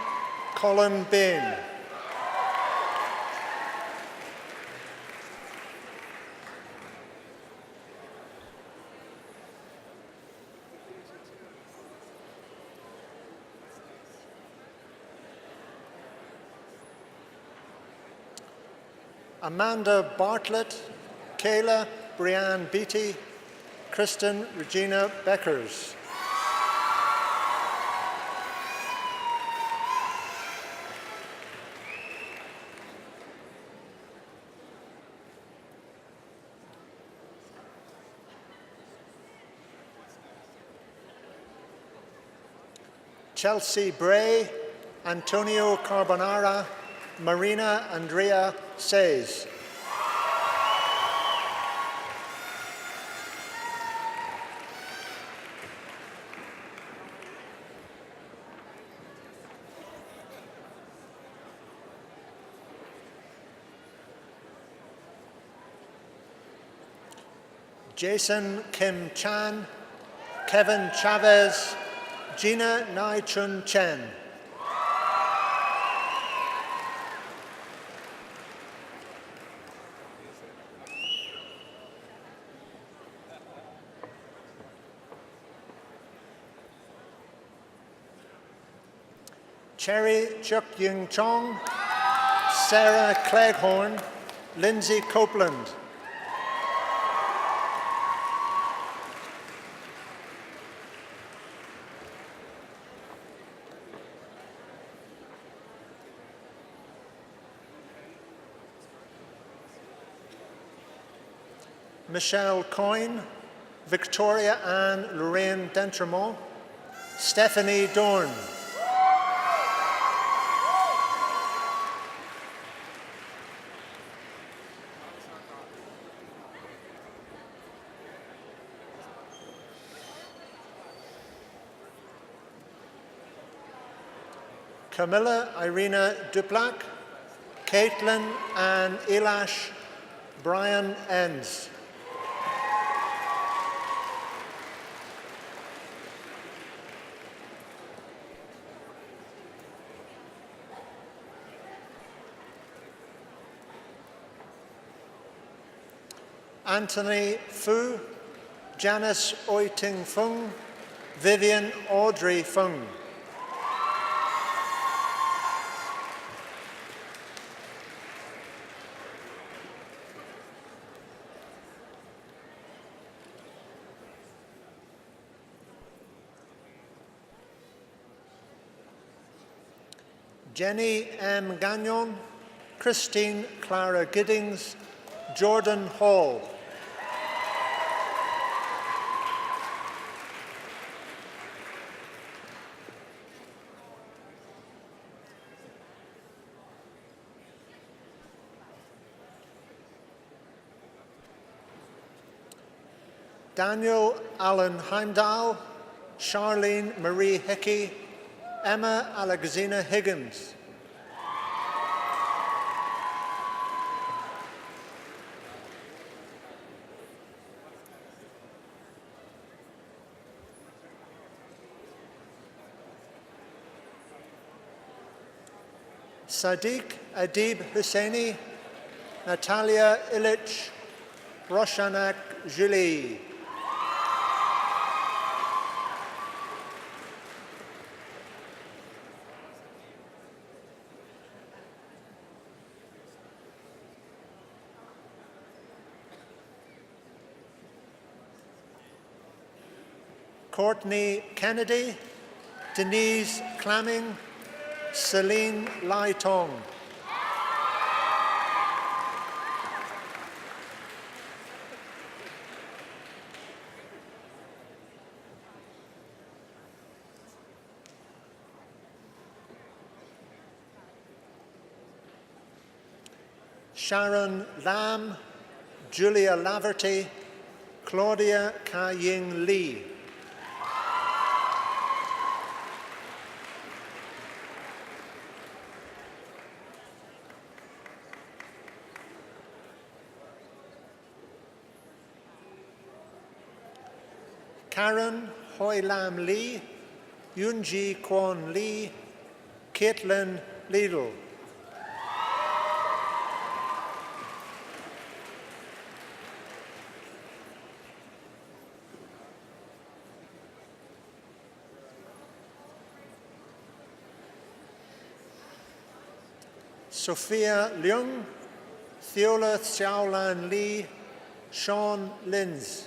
Colin Bain. Amanda Bartlett, Kayla Brianne Beatty, Kristen Regina Beckers. Chelsea Bray, Antonio Carbonara, Marina Andrea Says. Jason Kim Chan, Kevin Chavez, Gina Nai Chun Chen. Cherry Chuk Yung Chong, Sarah Cleghorn, Lindsay Copeland. Michelle Coyne, Victoria Ann Lorraine Dentremont, Stephanie Dorn. Camilla Irina Duplac, Caitlin Ann Elash, Brian Enns. Anthony Fu, Janice Oiting Fung, Vivian Audrey Fung. Jenny M. Gagnon, Christine Clara Giddings, Jordan Hall. Daniel Allen Heimdall, Charlene Marie Hickey, Emma Alexina Higgins. Sadiq Adib Husseini, Natalia Ilich, Roshanak Julie. Courtney Kennedy, Denise Clamming, Celine Lai Tong. Sharon Lam, Julia Laverty, Claudia Ka-Ying Lee. Karen Hoi Lam Lee, Yunji Kwon Lee, Caitlin Lidl. Sophia Leung, Theola Xiaolan Lee, Sean Linz.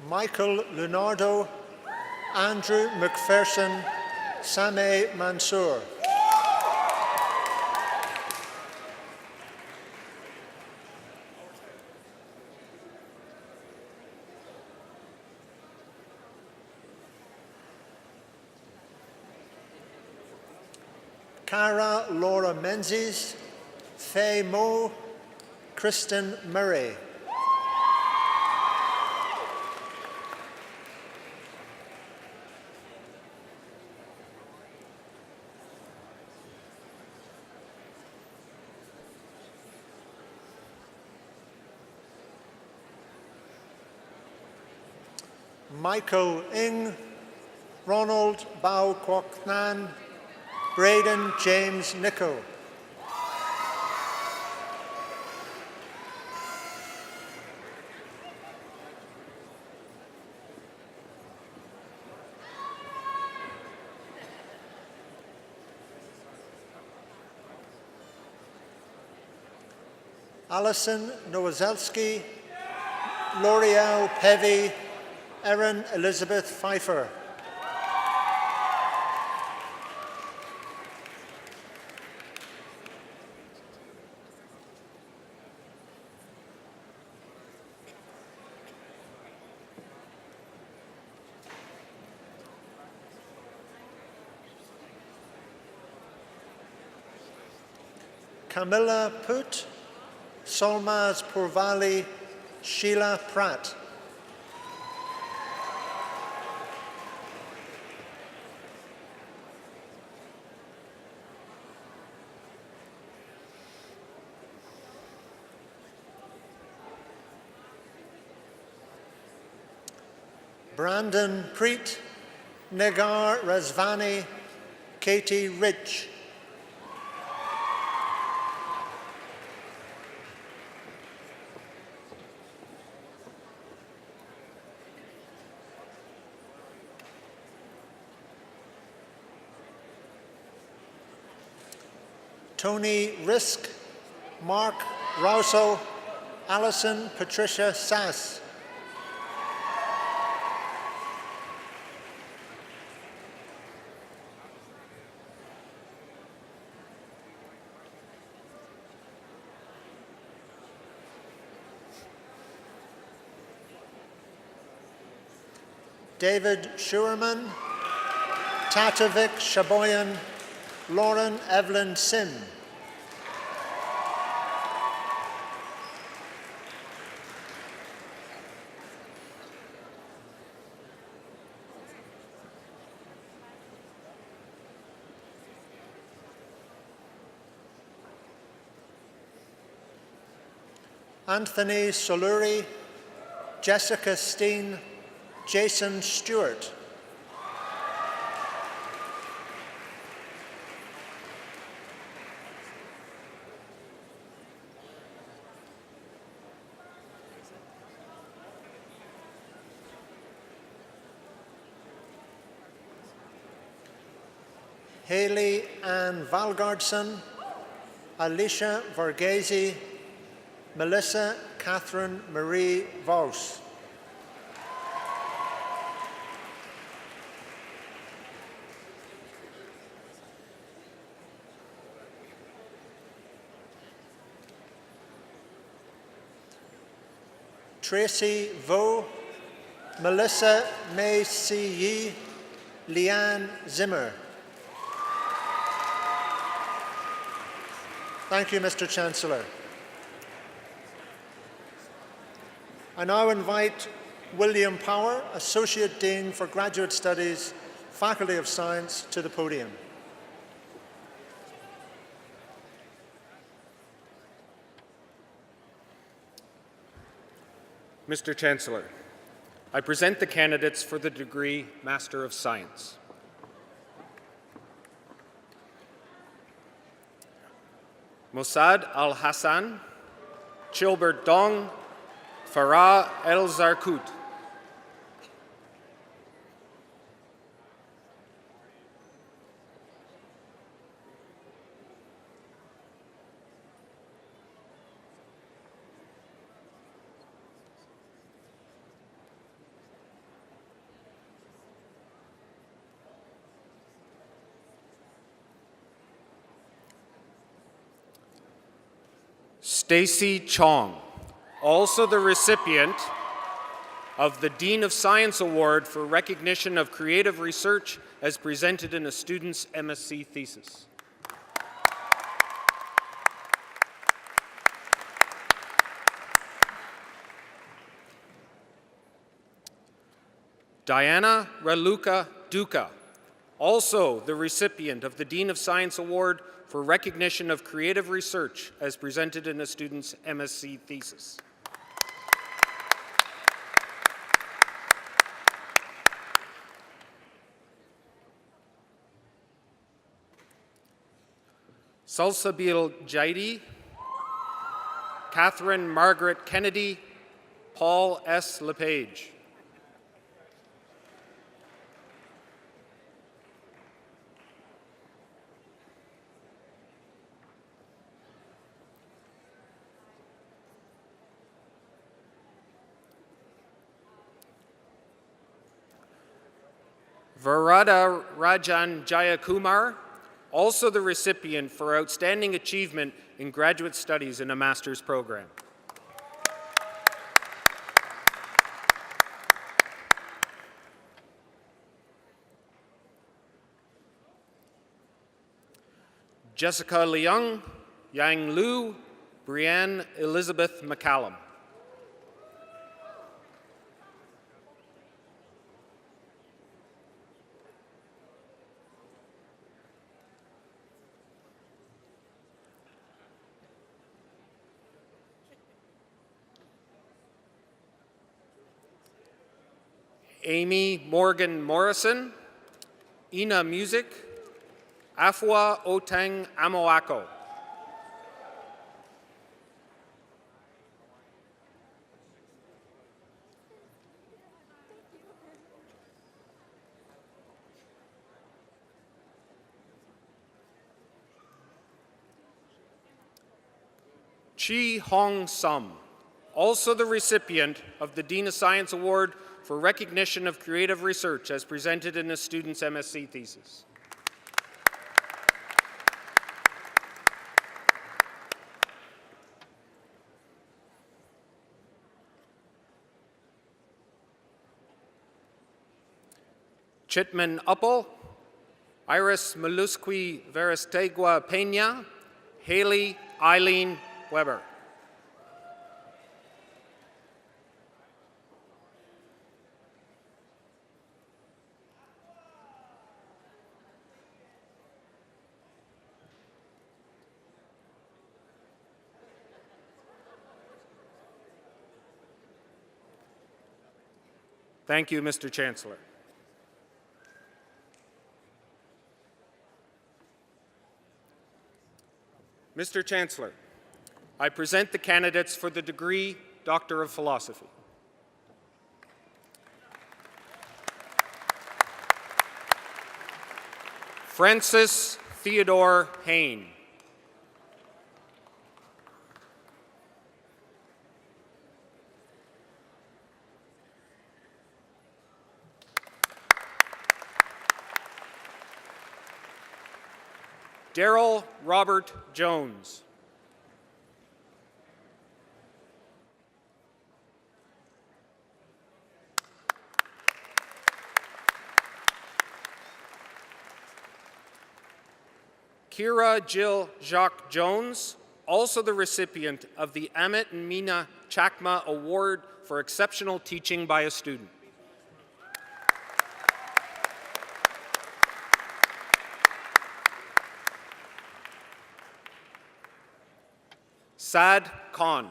Michael Leonardo, Andrew McPherson, Sameh Mansour. Cara Laura Menzies, Faye Moe, Kristen Murray. Michael Ing, Ronald Bao Kwok Nan, Braden James Nico. Alison Nowozelski, L'Oreal Pevy, Erin Elizabeth Pfeiffer. Camilla Put, Solmaz Purvali, Sheila Pratt. Brandon Preet, Negar Razvani, Katie Rich. Tony Risk, Mark Rousseau, Alison Patricia Sass. David Schuerman, Tatavik Shaboyan, Lauren Evelyn Sim. Anthony Soluri, Jessica Steen, Jason Stewart. Haley Ann Valgardson, Alicia Varghese, Melissa Catherine Marie Vos. Tracy Vo, Melissa May C. Yi, Leanne Zimmer. Thank you, Mr. Chancellor. I now invite William Power, Associate Dean for Graduate Studies, Faculty of Science, to the podium. Mr. Chancellor, I present the candidates for the degree Master of Science. Mossad Al-Hassan, Chilbert Dong, Farah El-Zarkout. Stacy Chong, also the recipient of the Dean of Science Award for recognition of creative research as presented in a student's MSc thesis. Diana Raluca Duca, also the recipient of the Dean of Science Award for recognition of creative research as presented in a student's MSc thesis. Salsabil Jaidi, Catherine Margaret Kennedy, Paul S. LePage. Varada Rajan Jayakumar, also the recipient for outstanding achievement in graduate studies in a master's program. Jessica Leung, Yang Liu, Brianne Elizabeth McCallum. Amy Morgan Morrison, Ina Music, Afua Oteng Amoako. Chi Hong Sum, also the recipient of the Dean of Science Award for recognition of creative research as presented in a student's MSc thesis. Chitman Uppal, Iris Malusqui Verestegua Peña, Haley Eileen Weber. Thank you, Mr. Chancellor. Mr. Chancellor, I present the candidates for the degree Doctor of Philosophy. Francis Theodore Hain. Daryl Robert Jones. Kira Jill Jacques Jones, Also the recipient of the Amit and Meena Chakma Award for Exceptional Teaching by a Student. Saad Khan.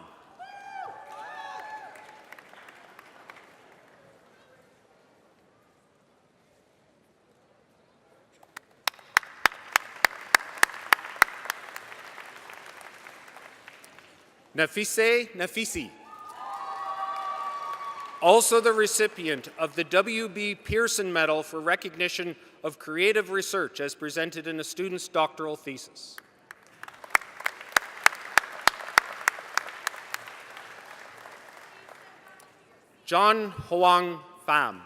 Nafise Nafisi. Also the recipient of the W.B. Pearson Medal for recognition of creative research as presented in a student's doctoral thesis. John Hoang Pham.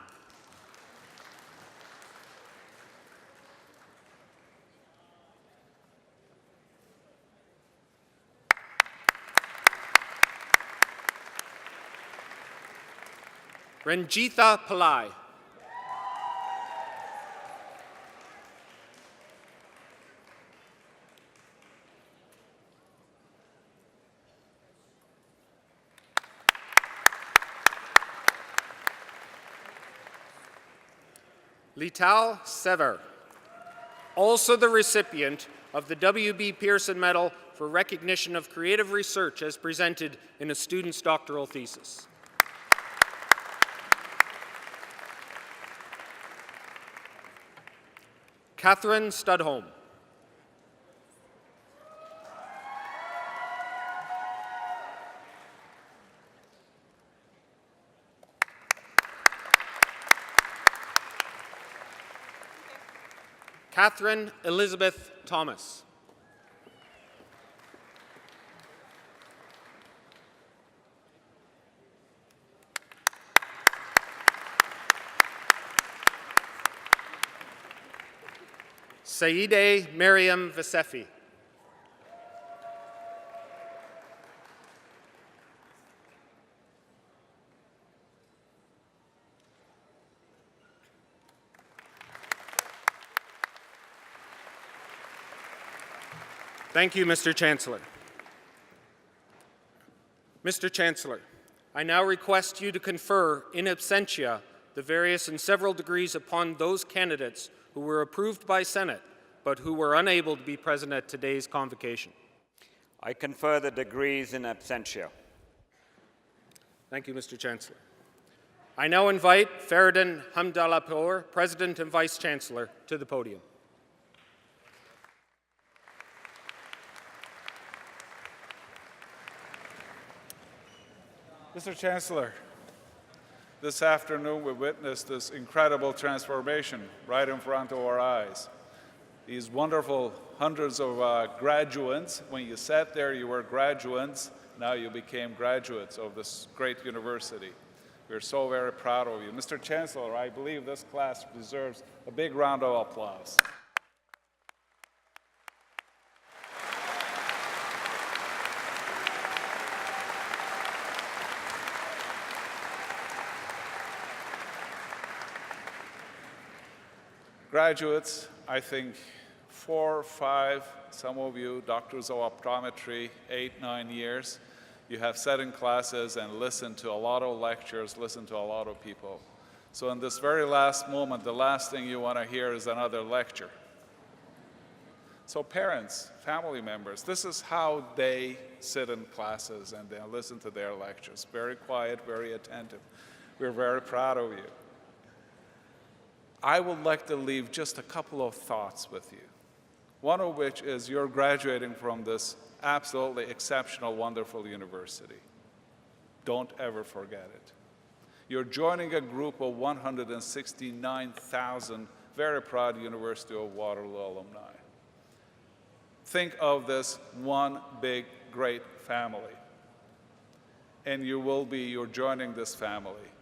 Ranjitha Pillai. Lital Sever. Also the recipient of the W.B. Pearson Medal for recognition of creative research as presented in a student's doctoral thesis. Catherine Studholm. Catherine Elizabeth Thomas. Saide Miriam Vasefi. Thank you, Mr. Chancellor. Mr. Chancellor, I now request you to confer in absentia the various and several degrees upon those candidates who were approved by Senate but who were unable to be present at today's convocation. I confer the degrees in absentia. Thank you, Mr. Chancellor. I now invite Feridun Hamdallahpour, President and Vice Chancellor, to the podium. Mr. Chancellor, this afternoon we witnessed this incredible transformation right in front of our eyes. These wonderful hundreds of graduates, when you sat there you were graduates, now you became graduates of this great university. We're so very proud of you. Mr. Chancellor, I believe this class deserves a big round of applause. Graduates, I think 4, 5, some of you, doctors of optometry, 8, 9 years, you have sat in classes and listened to a lot of lectures, listened to a lot of people. So in this very last moment, the last thing you want to hear is another lecture. So parents, family members, this is how they sit in classes and they listen to their lectures. Very quiet, very attentive. We're very proud of you. I would like to leave just a couple of thoughts with you. One of which is you're graduating from this absolutely exceptional, wonderful university. Don't ever forget it. You're joining a group of 169,000 very proud University of Waterloo alumni. Think of this one big, great family. And you're joining this family.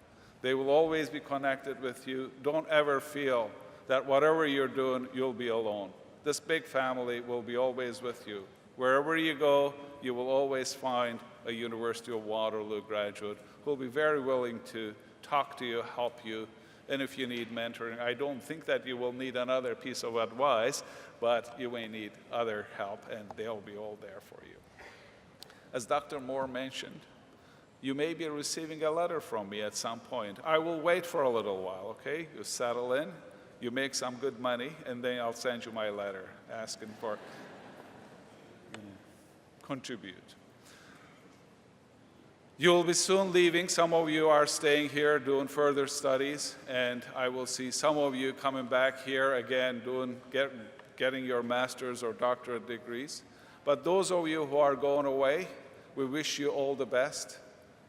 They will always be connected with you. Don't ever feel that whatever you're doing, you'll be alone. This big family will be always with you. Wherever you go, you will always find a University of Waterloo graduate who will be very willing to talk to you, help you, and if you need mentoring, I don't think that you will need another piece of advice, but you may need other help, and they'll be all there for you. As Dr. Moore mentioned, you may be receiving a letter from me at some point. I will wait for a little while, okay? You settle in, you make some good money, and then I'll send you my letter asking for contribute. You will be soon leaving. Some of you are staying here doing further studies, and I will see some of you coming back here again getting your master's or doctorate degrees. But those of you who are going away, we wish you all the best.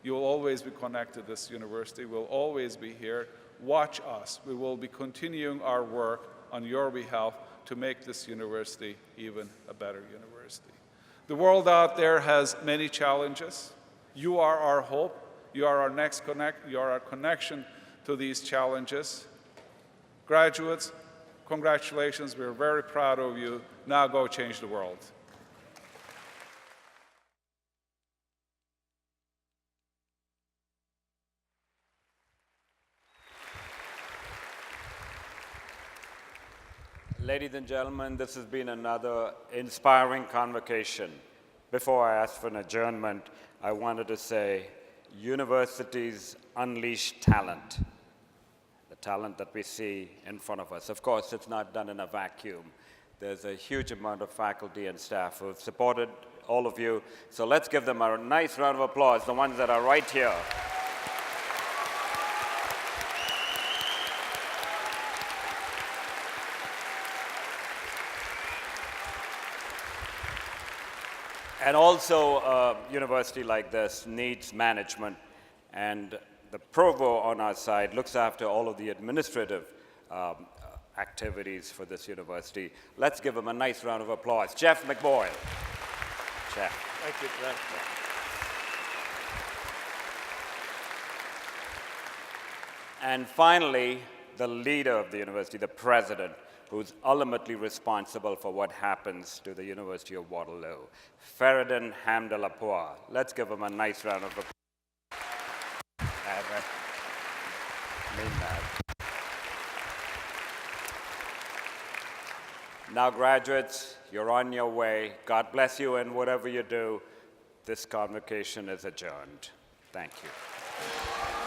You will always be connected to this university. We'll always be here. Watch us. We will be continuing our work on your behalf to make this university even a better university. The world out there has many challenges. You are our hope. You are our connection to these challenges. Graduates, congratulations. We're very proud of you. Now go change the world. Ladies and gentlemen, this has been another inspiring convocation. Before I ask for an adjournment, I wanted to say universities unleash talent, the talent that we see in front of us. Of course, it's not done in a vacuum. There's a huge amount of faculty and staff who have supported all of you. So let's give them a nice round of applause, the ones that are right here. And also, a university like this needs management, and the provost on our side looks after all of the administrative activities for this university. Let's give him a nice round of applause. Jeff McBoyle. Jeff. Thank you, Brent. And finally, the leader of the university, the president, who's ultimately responsible for what happens to the University of Waterloo, Feridun Hamdalapur. Let's give him a nice round of applause. Now, graduates, you're on your way. God bless you, and whatever you do, this convocation is adjourned. Thank you.